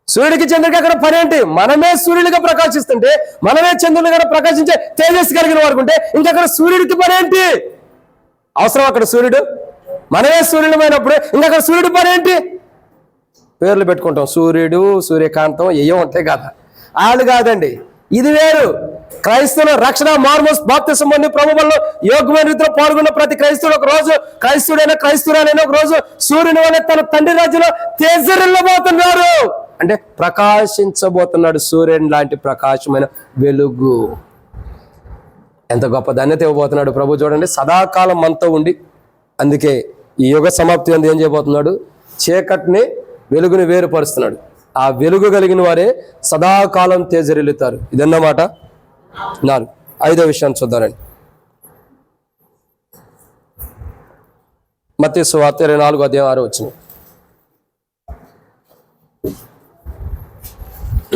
సూర్యుడికి చంద్రుడికి అక్కడ పని ఏంటి? మనమే సూర్యుడిగా ప్రకాశిస్తుంటే, మనమే చంద్రుడిగా ప్రకాశించే తేజస్సు కలిగిన వాడుకుంటే ఇంకక్కడ సూర్యుడికి పని ఏంటి? అవసరం అక్కడ సూర్యుడు? మనమే సూర్యుడమైనప్పుడు ఇంకక్కడ సూర్యుడి పని ఏంటి? పేర్లు పెట్టుకుంటాం, సూర్యుడు, సూర్యకాంతం, ఏయో ఉంటాయి కదా. వాళ్ళు కాదండి, ఇది వేరు. క్రైస్తవుల రక్షణ, మార్మోస్, బాప్తిసం పొంది ప్రభువుల్లో యోగ్యమైన రీతిలో పాల్గొన్న ప్రతి క్రైస్తవుడు ఒక రోజు, క్రైస్తవుడైనా క్రైస్తవురాలైనా ఒక రోజు సూర్యుని వల్ల తన తండ్రి రాజ్యంలో తేజరిల్లబోతున్నారు. అంటే ప్రకాశించబోతున్నాడు, సూర్యుని లాంటి ప్రకాశమైన వెలుగు. ఎంత గొప్ప ధన్యత ఇవ్వబోతున్నాడు ప్రభు. చూడండి, సదాకాలం మనతో ఉండి, అందుకే ఈ యుగ సమాప్తి అందు ఏం చేయబోతున్నాడు? చీకటిని వెలుగుని వేరుపరుస్తున్నాడు. ఆ వెలుగు కలిగిన వారే సదాకాలం తేజరిల్లుతారు. ఇదన్నమాట. 4 5వ విషయాన్ని చూద్దారండి. మత్తయి సువార్త 24:6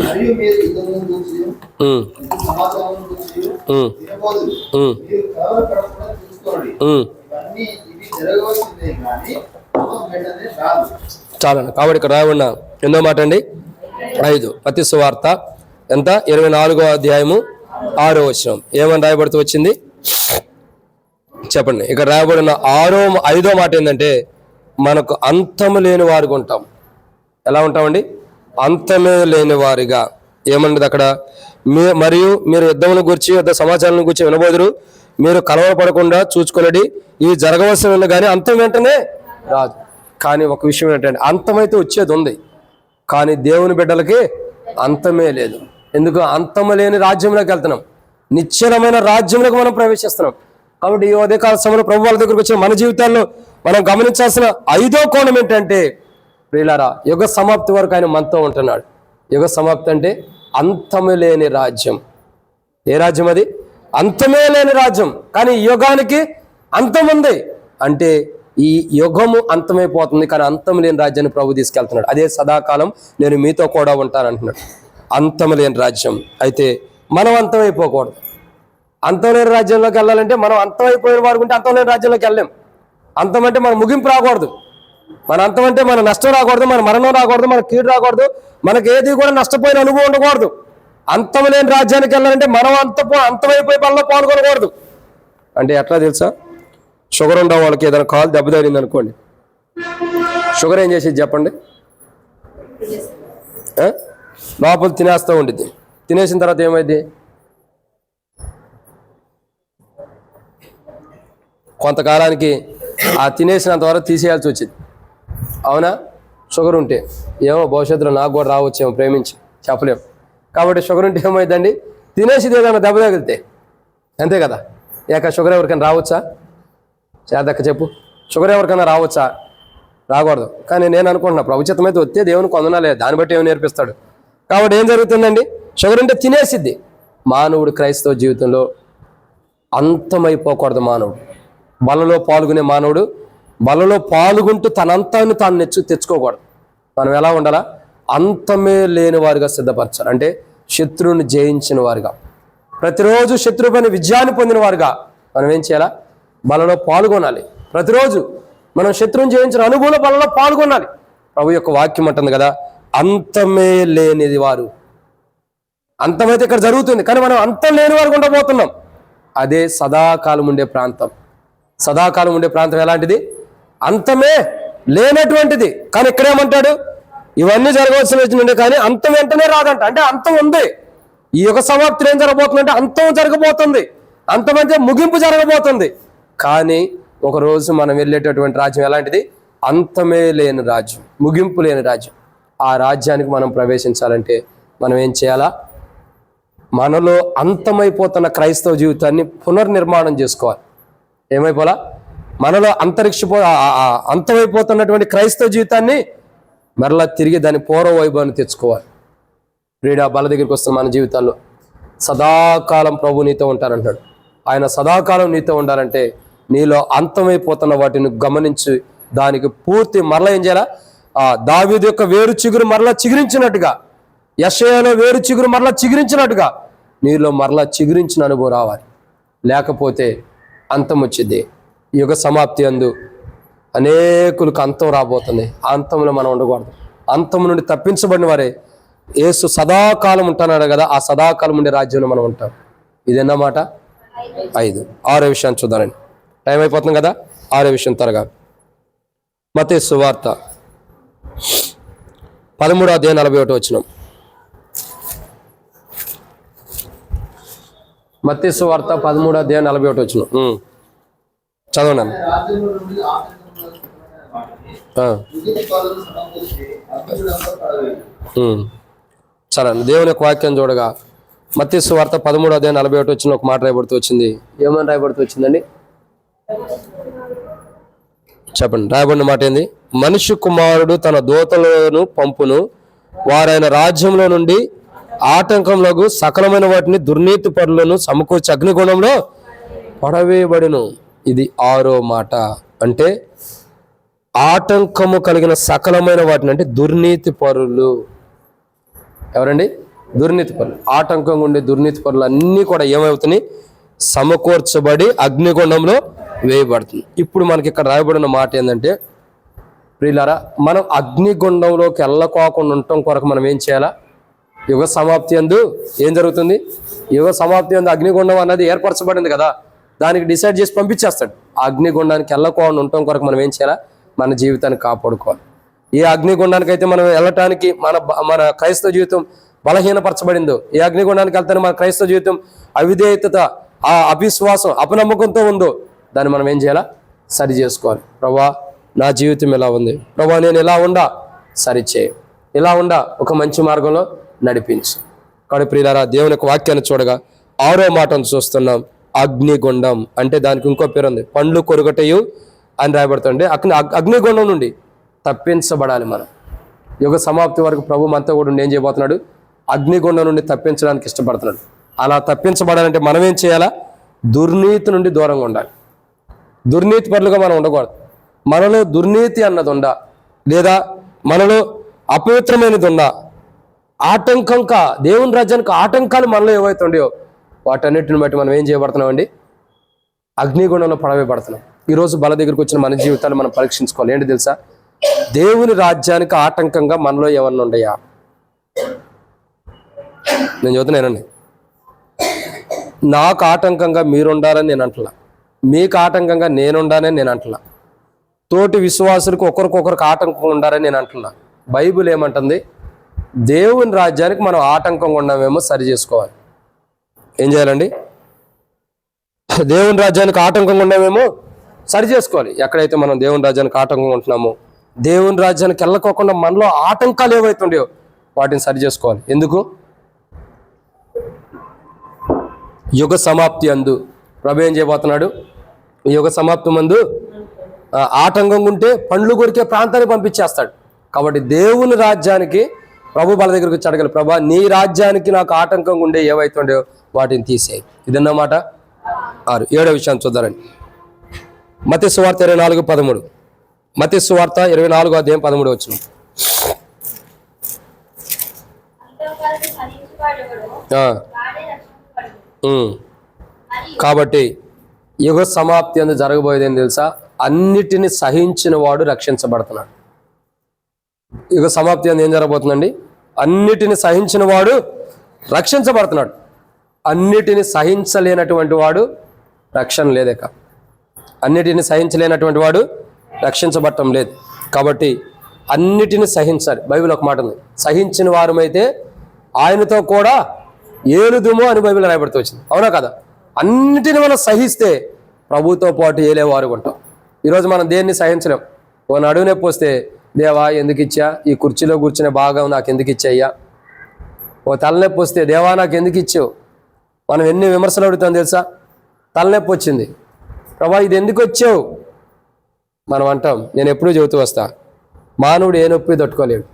మరియు మీరు యుద్ధమును చూసియు సమాధానమును చూసియు వినబోదురు. మీరు కలవరపడకుండా చూసుకోండి. ఇవన్నీ ఇవి జరగవలసిందే కానీ వెంటనే రాదు. చాలండి. కాబట్టి ఇక్కడ రాయబడిన ఎన్నో మాట అండి? 5. మత్తయి సువార్త ఎంత? 24:6 ఏమని రాయబడుతూ వచ్చింది చెప్పండి. ఇక్కడ రాయబడిన 5వ మాట ఏంటంటే, మనకు అంతము లేని వారుగా ఉంటాం. ఎలా ఉంటామండి? అంతమే లేని వారిగా. ఏమన్నది అక్కడ? మరియు మీరు యుద్ధమును గురించి, యుద్ధ సమాచారం గురించి వినబోదురు. మీరు కలవరపడకుండా చూసుకొనడి. ఇవి జరగవలసిన కానీ అంతం వెంటనే రాదు. కానీ ఒక విషయం ఏంటంటే, అంతమైతే వచ్చేది ఉంది, కానీ దేవుని బిడ్డలకి అంతమే లేదు. ఎందుకు? అంతము లేని రాజ్యంలోకి వెళ్తున్నాం, నిశ్చలమైన రాజ్యంలోకి మనం ప్రవేశిస్తున్నాం. కాబట్టి ఈ ఉదయకాల సమయంలో ప్రభు వాళ్ళ దగ్గరకు వచ్చిన మన జీవితాల్లో మనం గమనించాల్సిన 5వ కోణం ఏంటంటే, ప్రియులారా, యుగ సమాప్తి వరకు ఆయన మనతో ఉంటున్నాడు. యుగ సమాప్తి అంటే అంతమే లేని రాజ్యం. ఏ రాజ్యం అది? అంతమే లేని రాజ్యం. కానీ యుగానికి అంతం ఉంది. అంటే ఈ యుగము అంతమైపోతుంది, కానీ అంతం లేని రాజ్యాన్ని ప్రభు తీసుకెళ్తున్నాడు. అదే సదాకాలం నేను మీతో కూడా ఉంటాను అంటున్నాడు. అంతం లేని రాజ్యం. అయితే మనం అంతమైపోకూడదు. అంతం లేని రాజ్యంలోకి వెళ్ళాలంటే మనం అంతమైపోయిన వారు ఉంటే అంతం లేని రాజ్యంలోకి వెళ్ళలేం. అంతం అంటే మన ముగింపు రాకూడదు. మన అంతం అంటే మన నష్టం రాకూడదు, మన మరణం రాకూడదు, మన కీడు రాకూడదు, మనకి ఏది కూడా నష్టపోయిన అనుభవం ఉండకూడదు. అంతం లేని రాజ్యానికి వెళ్ళాలంటే మనం అంతమైపోయి పనిలో పాల్గొనకూడదు. అంటే ఎట్లా తెలుసా? షుగర్ ఉండవు వాళ్ళకి ఏదైనా కాలు దెబ్బ తగిలింది అనుకోండి, షుగర్ ఏం చేసేది చెప్పండి? లోపల తినేస్తూ ఉండిద్ది. తినేసిన తర్వాత ఏమైంది? కొంతకాలానికి ఆ తినేసినంత వరకు తీసేయాల్సి వచ్చింది. అవునా? షుగర్ ఉంటే ఏమో భవిష్యత్తులో నాకు కూడా రావచ్చేమో, ప్రేమించి చెప్పలేము. కాబట్టి షుగర్ ఉంటే ఏమైందండి? తినేసిది ఏదైనా దెబ్బ తగిలితే అంతే కదా. ఇక షుగర్ ఎవరికైనా రావచ్చా? చేదక్క చెప్పు, షుగర్ ఎవరికైనా రావచ్చా? రాకూడదు. కానీ నేను అనుకుంటున్నా ప్రభుత్వం అయితే వస్తే దేవుని కొందనాలే, దాన్ని బట్టి ఏమి నేర్పిస్తాడు. కాబట్టి ఏం జరుగుతుందండి? షుగర్ ఉంటే తినేసిద్ది. మానవుడు క్రైస్తవ జీవితంలో అంతమైపోకూడదు. మానవుడు బలలో పాల్గొనే మానవుడు బలలో పాల్గొంటూ తన అంతాన్ని తాను తెచ్చుకోకూడదు. మనం ఎలా ఉండాలా? అంతమే లేని వారిగా సిద్ధపరచాలి. అంటే శత్రువుని జయించిన వారుగా, ప్రతిరోజు శత్రువు పైన విజయాన్ని పొందిన వారుగా మనం ఏం చేయాలా? బలలో పాల్గొనాలి. ప్రతిరోజు మనం శత్రువుని జయించిన అనుభవంలో బలలో పాల్గొనాలి. ప్రభు యొక్క వాక్యం అంటుంది కదా, అంతమే లేనిది వారు. అంతమైతే ఇక్కడ జరుగుతుంది, కానీ మనం అంతం లేని వారు ఉండబోతున్నాం. అదే సదాకాలం ఉండే ప్రాంతం. సదాకాలం ఉండే ప్రాంతం ఎలాంటిది? అంతమే లేనటువంటిది. కానీ ఇక్కడేమంటాడు? ఇవన్నీ జరగవలసినటువంటి కానీ అంతం వెంటనే రాదంట. అంటే అంతం ఉంది. ఈ యుగ సమాప్తి ఏం జరగబోతుందంటే అంతం జరగబోతుంది. అంతమంటే ముగింపు జరగబోతుంది. కానీ ఒకరోజు మనం వెళ్ళేటటువంటి రాజ్యం ఎలాంటిది? అంతమే లేని రాజ్యం, ముగింపు లేని రాజ్యం. ఆ రాజ్యానికి మనం ప్రవేశించాలంటే మనం ఏం చేయాలా? మనలో అంతమైపోతున్న క్రైస్తవ జీవితాన్ని పునర్నిర్మాణం చేసుకోవాలి. ఏమైపోలా? మనలో అంతమైపోతున్నటువంటి క్రైస్తవ జీవితాన్ని మరలా తిరిగి దాని పూర్వ వైభవాన్ని తెచ్చుకోవాలి. ప్రియుడా, బల దగ్గరికి వస్తున్న మన జీవితాల్లో సదాకాలం ప్రభు నీతో ఉంటారంటాడు. ఆయన సదాకాలం నీతో ఉండాలంటే నీలో అంతమైపోతున్న వాటిని గమనించి దానికి పూర్తి మరలా ఏం చేయాలా? దావీదు యొక్క వేరు చిగురు మరలా చిగురించినట్టుగా, యెషయాలో వేరు చిగురు మరలా చిగురించినట్టుగా నీలో మరలా చిగురించిన అనుభవం రావాలి. లేకపోతే అంతం వచ్చింది. యుగ సమాప్తి అందు అనేకులకు అంతం రాబోతుంది. ఆ అంతంలో మనం ఉండకూడదు. అంతం నుండి తప్పించబడిన వారే యేసు సదాకాలం ఉంటున్నాడు కదా, ఆ సదాకాలం ఉండే రాజ్యంలో మనం ఉంటాం. ఇదన్నమాట 5. 6వ విషయాన్ని చూద్దానండి. టైం అయిపోతుంది కదా. 6వ విషయం త్వరగా. మత్తయి సువార్త 13:41. మత్తయి సువార్త 13:41. చదవండి అన్న. రాజ్యంలో నుండి ఆటంకములను వాటిని సమకూర్చి అగ్నిగుండంలో పడవేయును. సరే, దేవుని యొక్క వాక్యం చూడగా మత్తయి సువార్త 13:41 ఒక మాట రాయబడుతూ వచ్చింది. ఏమని రాయబడుతూ వచ్చిందండి? చెప్పండి. రాయబడిన మాట ఏంది? మనిషి కుమారుడు తన దూతలను పంపును, వారైన రాజ్యంలో నుండి ఆటంకంలో సకలమైన వాటిని దుర్నీతి పరులను సమకూర్చి అగ్నిగుండంలో పడవేయబడును. ఇది 6వ మాట. అంటే ఆటంకము కలిగిన సకలమైన వాటిని, అంటే దుర్నీతి పరులు. ఎవరండి? దుర్నీతి పరులు. ఆటంకంగా ఉండే దుర్నీతి పరులు అన్నీ కూడా ఏమవుతున్నాయి? సమకూర్చబడి అగ్నిగుండంలో వేయబడుతుంది. ఇప్పుడు మనకి ఇక్కడ రాయబడిన మాట ఏంటంటే, ప్రియులారా, మనం అగ్నిగుండంలోకి వెళ్ళకోకుండా ఉండటం కొరకు మనం ఏం చేయాలా? యుగ సమాప్తి అందు ఏం జరుగుతుంది? యుగ సమాప్తి అందు అగ్నిగుండం అన్నది ఏర్పరచబడింది కదా, దానికి డిసైడ్ చేసి పంపించేస్తాడు. ఆ అగ్నిగుండానికి వెళ్ళకోకుండా ఉండటం కొరకు మనం ఏం చేయాలా? మన జీవితాన్ని కాపాడుకోవాలి. ఏ అగ్నిగుండానికి అయితే మనం వెళ్ళటానికి మన క్రైస్తవ జీవితం బలహీనపరచబడిందో, ఏ అగ్నిగుండానికి వెళ్తానే మన క్రైస్తవ జీవితం అవిధేయత, ఆ అవిశ్వాసం, అపనమ్మకంతో ఉందో, దాన్ని మనం ఏం చేయాలా? సరి చేసుకోవాలి. ప్రభా, నా జీవితం ఎలా ఉంది? ప్రభా, నేను ఎలా ఉండా? సరిచేయి. ఇలా ఉండా ఒక మంచి మార్గంలో నడిపించు. కాబట్టి ప్రియులారా, దేవుని యొక్క వాక్యాన్ని చూడగా 6వ మాటను చూస్తున్నాం. అగ్నిగుండం అంటే దానికి ఇంకో పేరు ఉంది, పండ్లు కొరుగటయు అని రాయబడుతుంది. అగ్నిగుండం నుండి తప్పించబడాలి మనం. యుగ సమాప్తి వరకు ప్రభు మనతో కూడా ఏం చేయబోతున్నాడు? అగ్నిగుండం నుండి తప్పించడానికి ఇష్టపడుతున్నాడు. అలా తప్పించబడాలంటే మనం ఏం చేయాలా? దుర్నీతి నుండి దూరంగా ఉండాలి. దుర్నీతి పరులుగా మనం ఉండకూడదు. మనలో దుర్నీతి అన్నది ఉందా, లేదా మనలో అపవిత్రమైనది ఉందా, ఆటంకంగా దేవుని రాజ్యానికి ఆటంకాలు మనలో ఏవైతే ఉండయో వాటన్నిటిని బట్టి మనం ఏం చేయబడుతున్నామండి? అగ్నిగుండంలో పడవేయబడుతున్నాం. ఈరోజు బల దగ్గరికి వచ్చిన మన జీవితాన్ని మనం పరీక్షించుకోవాలి. ఏంటి తెలుసా? దేవుని రాజ్యానికి ఆటంకంగా మనలో ఏమన్నా ఉన్నాయా? నేను చెబుతున్నానండి, నాకు ఆటంకంగా మీరుండాలని నేను అంటలా, మీకు ఆటంకంగా నేనుండాలని నేను అంటలా, తోటి విశ్వాసులకు ఒకరికొకరికి ఆటంకంగా ఉండాలని నేను అంటున్నా. బైబిల్ ఏమంటుంది? దేవుని రాజ్యానికి మనం ఆటంకంగా ఉన్నామేమో సరి చేసుకోవాలి. ఏం చేయాలండి? దేవుని రాజ్యానికి ఆటంకంగా ఉన్నామేమో సరి చేసుకోవాలి. ఎక్కడైతే మనం దేవుని రాజ్యానికి ఆటంకంగా ఉంటున్నామో, దేవుని రాజ్యానికి వెళ్ళకోకుండా మనలో ఆటంకాలు ఏవైతే ఉండేవో వాటిని సరి చేసుకోవాలి. ఎందుకు? యుగ సమాప్తి అందు ప్రభు ఏం చేయబోతున్నాడు? యుగ సమాప్తి మందు ఆటంకంగా ఉంటే పండ్లు కొరికే ప్రాంతాన్ని పంపించేస్తాడు. కాబట్టి దేవుని రాజ్యానికి ప్రభు బల దగ్గరికి వచ్చి అడగాలి, ప్రభా, నీ రాజ్యానికి నాకు ఆటంకంగా ఉండే ఏవైతే ఉండేవో వాటిని తీసేయి. ఇదన్నమాట 6. 7వ విషయాన్ని చూద్దారండి. మత్తయి సువార్త 24:13. మత్తయి సువార్త 24:13. కాబట్టి యుగ సమాప్తి అందు జరగబోయేది ఏం తెలుసా? అన్నిటిని సహించిన వాడు రక్షించబడుతున్నాడు. యుగ సమాప్తి అందు ఏం జరగబోతుందండి? అన్నిటిని సహించిన వాడు రక్షించబడుతున్నాడు. అన్నిటిని సహించలేనటువంటి వాడు రక్షణ లేదేక. అన్నిటిని సహించలేనటువంటి వాడు రక్షించబడటం లేదు. కాబట్టి అన్నిటిని సహించాలి. బైబిల్ ఒక మాట ఉంది, సహించిన వారమైతే ఆయనతో కూడా ఏలుదుము అని బైబిల్ రాయబడుతూ వచ్చింది. అవునా కదా? అన్నిటిని మనం సహిస్తే ప్రభుతో పాటు ఏలేవారు ఉంటాం. ఈరోజు మనం దేన్ని సహించలేం. ఓ నడువు నొప్పి వస్తే, దేవా ఎందుకు ఇచ్చా? ఈ కుర్చీలో కూర్చునే భాగం నాకు ఎందుకు ఇచ్చాయ్యా? ఓ తలనొప్పి వస్తే, దేవా నాకు ఎందుకు ఇచ్చావు? మనం ఎన్ని విమర్శలు అడుగుతాం తెలుసా? తలనొప్పి వచ్చింది, ప్రభా ఇది ఎందుకు వచ్చావు మనం అంటాం. నేను ఎప్పుడూ చెబుతూ వస్తా, మానవుడు ఏ నొప్పి తట్టుకోలేడు,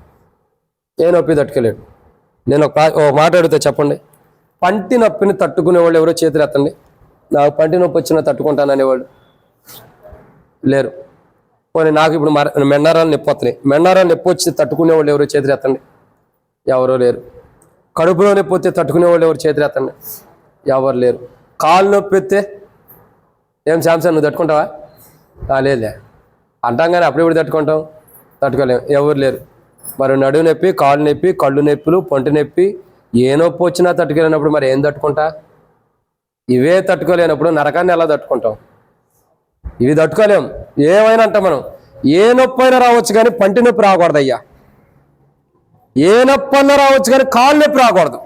ఏ నొప్పి తట్టుకోలేడు. నేను ఒక మాట అడుగుతా, చెప్పండి, పంటి నొప్పిని తట్టుకునేవాళ్ళు ఎవరో చేతులు ఎత్తండి. నాకు పంటి నొప్పి వచ్చినా తట్టుకుంటాను అనేవాళ్ళు లేరు. పోనీ నాకు ఇప్పుడు మెండారాలు నొప్పి వస్తున్నాయి, మెండారాలు నొప్పి వచ్చి తట్టుకునేవాళ్ళు ఎవరో చేతులు ఎత్తండి. ఎవరో లేరు. కడుపులో నొప్పి వస్తే తట్టుకునేవాళ్ళు ఎవరు చేతులు ఎత్తండి. ఎవరు లేరు. కాలు నొప్పి వస్తే ఏం శాంసన్ నువ్వు తట్టుకుంటావా? లేదులే అంటాం, కానీ అప్పుడెప్పుడు తట్టుకుంటాం? తట్టుకోలేము. ఎవరు లేరు. మరి నడువు నొప్పి, కాళ్ళు నొప్పి, కళ్ళు నొప్పులు, పొంటి నొప్పి, ఏ నొప్పి వచ్చినా తట్టుకోలేనప్పుడు మరి ఏం తట్టుకుంటా? ఇవే తట్టుకోలేనప్పుడు నరకాన్ని ఎలా తట్టుకుంటాం? ఇవి తట్టుకోలేం. ఏమైనా అంటాం మనం, ఏ నొప్పి అయినా రావచ్చు కానీ పంటి నొప్పి రాకూడదు అయ్యా. ఏ నొప్పి అన్నా రావచ్చు కానీ కాళ్ళు నొప్పి రాకూడదు.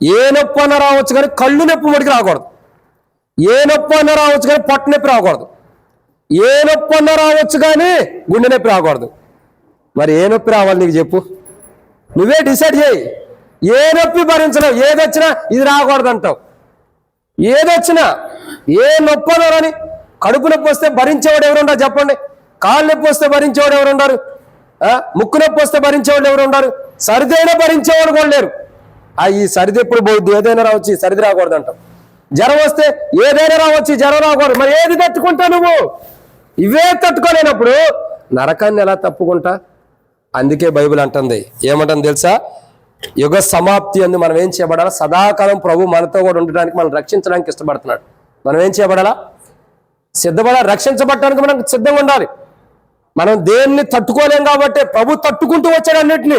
ఏ నొప్పి అన్నా రావచ్చు కానీ కళ్ళు నొప్పి మడికి రాకూడదు. ఏ నొప్పి అన్నా రావచ్చు కానీ పొట్ట నొప్పి రాకూడదు. ఏ నొప్పి అన్నా రావచ్చు కానీ గుండె నొప్పి రాకూడదు. మరి ఏ నొప్పి రావాలి నీకు చెప్పు? నువ్వే డిసైడ్ చేయి. ఏ నొప్పి భరించలేవు, ఏదొచ్చినా ఇది రాకూడదు అంటావు. ఏదొచ్చినా, ఏ నొప్పి అన్నా రాని. కడుపు నొప్పి వస్తే భరించేవాడు ఎవరుంటారు చెప్పండి? కాళ్ళు నొప్పి వస్తే భరించేవాడు ఎవరున్నారు? ముక్కు నొప్పి వస్తే భరించేవాళ్ళు ఎవరు ఉన్నారు? సరిదైనా భరించేవాడు కూడా లేరు. ఈ సరిది ఎప్పుడు పోద్ది? ఏదైనా రావచ్చు, సరిది రాకూడదు అంటాం. జ్వరం వస్తే ఏదైనా రావచ్చు, జ్వరం రాకూడదు. మరి ఏది తట్టుకుంటా నువ్వు? ఇవే తట్టుకోలేనప్పుడు నరకాన్ని ఎలా తప్పుకుంటా? అందుకే బైబిల్ అంటుంది, ఏమంటుంది తెలుసా? యుగ సమాప్తి అందు మనం ఏం చేయబడాలా? సదాకాలం ప్రభు మనతో కూడా ఉండడానికి, మనం రక్షించడానికి ఇష్టపడుతున్నాడు. మనం ఏం చేయబడాలా? సిద్ధపడాలి. రక్షించబడటానికి మనం సిద్ధంగా ఉండాలి. మనం దేన్ని తట్టుకోలేం కాబట్టి ప్రభు తట్టుకుంటూ వచ్చాడు అన్నిటినీ.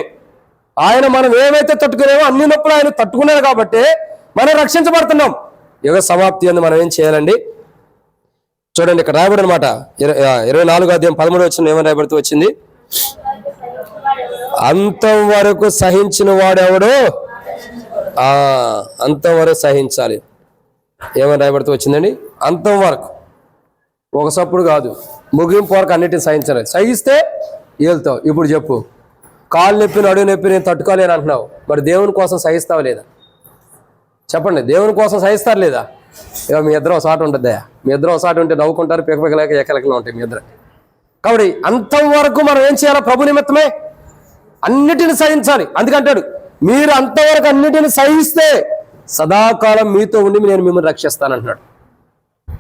ఆయన మనం ఏమైతే తట్టుకునేమో అన్ని నొప్పులు ఆయన తట్టుకున్నాడు కాబట్టి మనం రక్షించబడుతున్నాం. యుగ సమాప్తి అందు మనం ఏం చేయాలండి? చూడండి, ఇక్కడ రాయబడి అనమాట 24వ అధ్యాయం 13వ వచనం ఏమని రాయబడుతూ వచ్చింది? అంతం వరకు సహించిన వాడెవడు? అంతం వరకు సహించాలి. ఏమని రాయబడుతూ వచ్చిందండి? అంతం వరకు, ఒక సప్పుడు కాదు, ముగింపు వరకు అన్నిటిని సహించాలి. సహిస్తే వెళ్తావు. ఇప్పుడు చెప్పు, కాళ్ళు నొప్పి, నడువు నొప్పి నేను తట్టుకోలేను అంటున్నావు, మరి దేవుని కోసం సహిస్తావు లేదా? చెప్పండి, దేవుని కోసం సహిస్తారు లేదా? మీ ఇద్దరు ఒకసారి ఉంటుందా? మీ ఇద్దరు ఒకసారి ఉంటే నవ్వుకుంటారు, పికపికలేక ఏకలకలు ఉంటాయి మీ ఇద్దరు. కాబట్టి అంతం వరకు మనం ఏం చేయాలి? ప్రభు నిమిత్తమే అన్నిటిని సహించాలి. అందుకంటాడు, మీరు అంతవరకు అన్నిటిని సహిస్తే సదాకాలం మీతో ఉండి నేను మిమ్మల్ని రక్షిస్తానంటున్నాడు.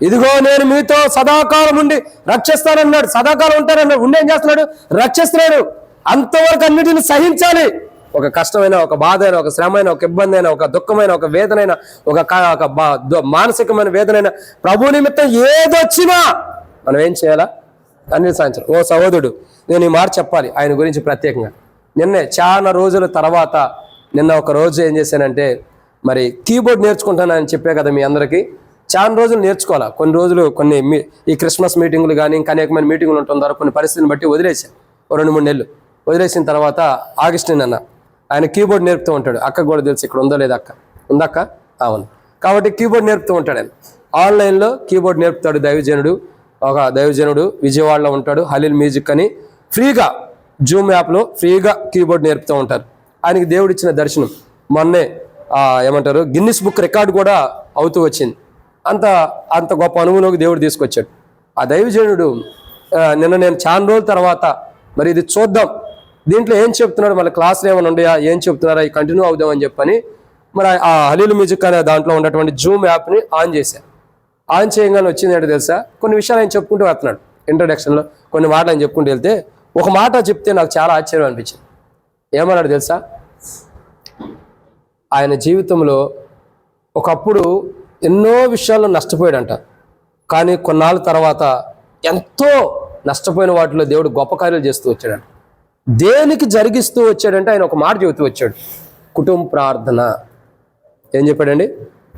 ఇదిగో నేను మీతో సదాకాలం ఉండి రక్షిస్తానన్నాడు. సదాకాలం ఉంటానన్నాడు. ఉండి ఏం చేస్తున్నాడు? రక్షిస్తున్నాడు. అంతవరకు అన్నిటిని సహించాలి. ఒక కష్టమైన, ఒక బాధ అయినా, ఒక శ్రమ అయినా, ఒక ఇబ్బంది అయినా, ఒక దుఃఖమైన, ఒక వేదనైన, ఒక మానసికమైన వేదనైనా, ప్రభు నిమిత్తం ఏదొచ్చినా మనం ఏం చేయాలా? అన్ని సహించాలి. ఓ సహోదరుడు, నేను ఈ మాట చెప్పాలి ఆయన గురించి ప్రత్యేకంగా. నిన్నే చాలా రోజుల తర్వాత నిన్న ఒక రోజు ఏం చేశానంటే, మరి కీబోర్డ్ నేర్చుకుంటానని చెప్పే కదా మీ అందరికీ. చాలా రోజులు నేర్చుకోవాలా. కొన్ని రోజులు ఈ క్రిస్మస్ మీటింగులు కానీ ఇంకా అనేకమైన మీటింగులు ఉండటం ద్వారా కొన్ని పరిస్థితిని బట్టి వదిలేశాను. 2-3 నెలలు వదిలేసిన తర్వాత ఆగస్టు నిన్న ఆయన కీబోర్డ్ నేర్పుతూ ఉంటాడు. అక్కకు కూడా తెలుసు ఇక్కడ ఉందో లేదా. అక్క ఉందక్క? అవును. కాబట్టి కీబోర్డ్ నేర్పుతూ ఉంటాడు ఆయన. ఆన్లైన్లో కీబోర్డ్ నేర్పుతాడు దైవజనుడు. ఒక దైవజనుడు విజయవాడలో ఉంటాడు, హలీల్ మ్యూజిక్ అని. ఫ్రీగా జూమ్ యాప్లో ఫ్రీగా కీబోర్డ్ నేర్పుతూ ఉంటారు. ఆయనకి దేవుడు ఇచ్చిన దర్శనం మొన్నే ఏమంటారు గిన్నిస్ బుక్ రికార్డు కూడా అవుతూ వచ్చింది. అంత గొప్ప అనుభవంలోకి దేవుడు తీసుకొచ్చాడు. ఆ దైవజనుడు నిన్న నేను చాలా రోజుల తర్వాత మరి ఇది చూద్దాం, దీంట్లో ఏం చెప్తున్నాడు, మళ్ళీ క్లాసులు ఏమైనా ఉండయా, ఏం చెప్తున్నారా, ఈ కంటిన్యూ అవుదామని చెప్పని మరి ఆ హలీల్ మ్యూజిక్ అనే దాంట్లో ఉన్నటువంటి జూమ్ యాప్ని ఆన్ చేశాను. ఆన్ చేయగానే వచ్చింది ఏంటో తెలుసా? కొన్ని విషయాలు ఆయన చెప్పుకుంటూ వస్తున్నాడు. ఇంట్రడక్షన్లో కొన్ని మాటలు ఆయన చెప్పుకుంటూ వెళ్తే ఒక మాట చెప్తే నాకు చాలా ఆశ్చర్యం అనిపించింది. ఏమన్నాడు తెలుసా? ఆయన జీవితంలో ఒకప్పుడు ఎన్నో విషయాల్లో నష్టపోయాడంట. కానీ కొన్నాళ్ళ తర్వాత ఎంతో నష్టపోయిన వాటిలో దేవుడు గొప్ప కార్యాలు చేస్తూ వచ్చాడంట. దేనికి జరిగిస్తూ వచ్చాడంటే ఆయన ఒక మాట చెబుతూ వచ్చాడు, కుటుంబ ప్రార్థన. ఏం చెప్పాడండి?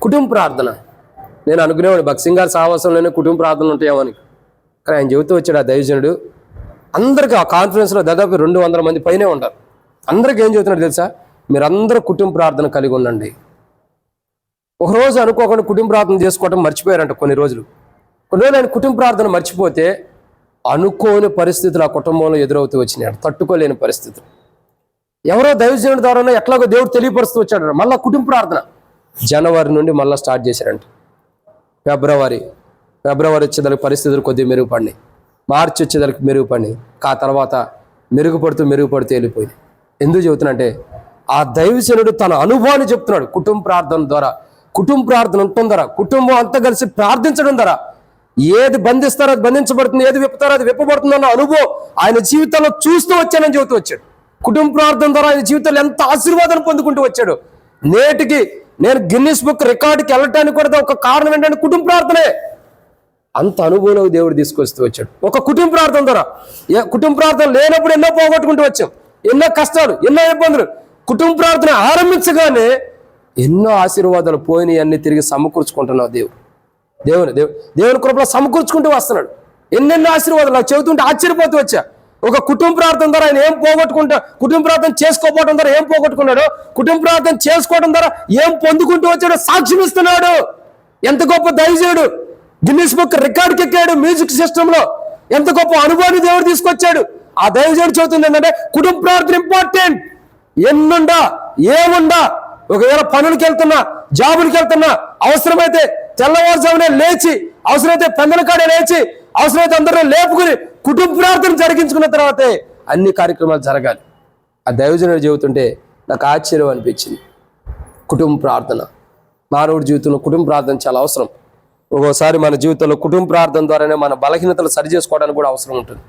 కుటుంబ ప్రార్థన. నేను అనుకునేవాడు భక్సింగ్ గారి సాహసంలోనే కుటుంబ ప్రార్థనలు ఉంటాయేమో అని. కానీ ఆయన చెబుతూ వచ్చాడు ఆ దైవజనుడు. అందరికీ ఆ కాన్ఫరెన్స్లో దాదాపు 200 మంది పైనే ఉంటారు. అందరికీ ఏం చెబుతున్నాడు తెలుసా? మీరందరూ కుటుంబ ప్రార్థన కలిగి ఉండండి. ఒకరోజు అనుకోకుండా కుటుంబ ప్రార్థన చేసుకోవడం మర్చిపోయారంట. కొన్ని రోజులు ఆయన కుటుంబ ప్రార్థన మర్చిపోతే అనుకోని పరిస్థితులు ఆ కుటుంబంలో ఎదురవుతూ వచ్చినాడు. తట్టుకోలేని పరిస్థితులు. ఎవరో దైవజనుడి ద్వారా ఎట్లాగో దేవుడు తెలియపరుస్తూ వచ్చాడు. మళ్ళీ కుటుంబ ప్రార్థన. జనవరి నుండి మళ్ళీ స్టార్ట్ చేశారంట. ఫిబ్రవరి వచ్చేదానికి పరిస్థితులు కొద్దిగా మెరుగుపడినాయి. మార్చి వచ్చేదానికి మెరుగుపడినాయి. ఆ తర్వాత మెరుగుపడుతూ వెళ్ళిపోయింది. ఎందుకు చెబుతున్నంటే ఆ దైవజనుడు తన అనుభవాన్ని చెప్తున్నాడు. కుటుంబ ప్రార్థన ద్వారా, కుటుంబ ప్రార్థన ఉండటం ద్వారా, కుటుంబం అంతా కలిసి ప్రార్థించడం ద్వారా ఏది బంధిస్తారో అది బంధించబడుతుంది, ఏది విప్పుతారో అది విప్పబడుతుంది అన్న అనుభవం ఆయన జీవితంలో చూస్తూ వచ్చానని చెబుతూ వచ్చాడు. కుటుంబ ప్రార్థన ద్వారా ఆయన జీవితంలో ఎంత ఆశీర్వాదం పొందుకుంటూ వచ్చాడు. నేటికి నేను గిన్నిస్ బుక్ రికార్డుకి వెళ్ళటానికి కూడా ఒక కారణం ఏంటంటే కుటుంబ ప్రార్థనే. అంత అనుభవంలోకి దేవుడు తీసుకొస్తూ వచ్చాడు ఒక కుటుంబ ప్రార్థన ద్వారా. కుటుంబ ప్రార్థన లేనప్పుడు ఎన్నో పోగొట్టుకుంటూ వచ్చాం, ఎన్నో కష్టాలు, ఎన్నో ఇబ్బందులు. కుటుంబ ప్రార్థన ఆరంభించగానే ఎన్నో ఆశీర్వాదాలు పోయినాయి, అన్ని తిరిగి సమకూర్చుకుంటున్నావు. దేవుని కృపలో సమకూర్చుకుంటూ వస్తున్నాడు. ఎన్నెన్నో ఆశీర్వాదాలు నాకు చెబుతుంటే ఆశ్చర్యపోతూ వచ్చా. ఒక కుటుంబ ప్రార్థన ద్వారా ఆయన ఏం పోగొట్టుకుంటా, కుటుంబ ప్రార్థన చేసుకోపోవడం ద్వారా ఏం పోగొట్టుకున్నాడు, కుటుంబ ప్రార్థన చేసుకోవడం ద్వారా ఏం పొందుకుంటూ వచ్చాడో సాక్ష్యం ఇస్తున్నాడు. ఎంత గొప్ప దైవజనుడు, గిన్నిస్ బుక్ రికార్డుకి ఎక్కాడు. మ్యూజిక్ సిస్టమ్ లో ఎంత గొప్ప అనుభవాన్ని దేవుడు తీసుకొచ్చాడు. ఆ దైవజనుడు చెబుతుంది ఏంటంటే కుటుంబ ప్రార్థన ఇంపార్టెంట్. ఎన్నుండా ఏముండా, ఒకవేళ పనులకి వెళ్తున్నా, జాబులకి వెళ్తున్నా, అవసరమైతే తెల్లవారుజామునే లేచి, అవసరమైతే పెందల కాడే లేచి, అవసరమైతే అందరూ లేపుకుని కుటుంబ ప్రార్థన జరిగించుకున్న తర్వాతే అన్ని కార్యక్రమాలు జరగాలి. ఆ దైవజనుడు చెబుతుంటే నాకు ఆశ్చర్యం అనిపించింది. కుటుంబ ప్రార్థన మానవుడి జీవితంలో కుటుంబ ప్రార్థన చాలా అవసరం. ఒక్కోసారి మన జీవితంలో కుటుంబ ప్రార్థన ద్వారానే మన బలహీనతలు సరి చేసుకోవడానికి కూడా అవసరం ఉంటుంది.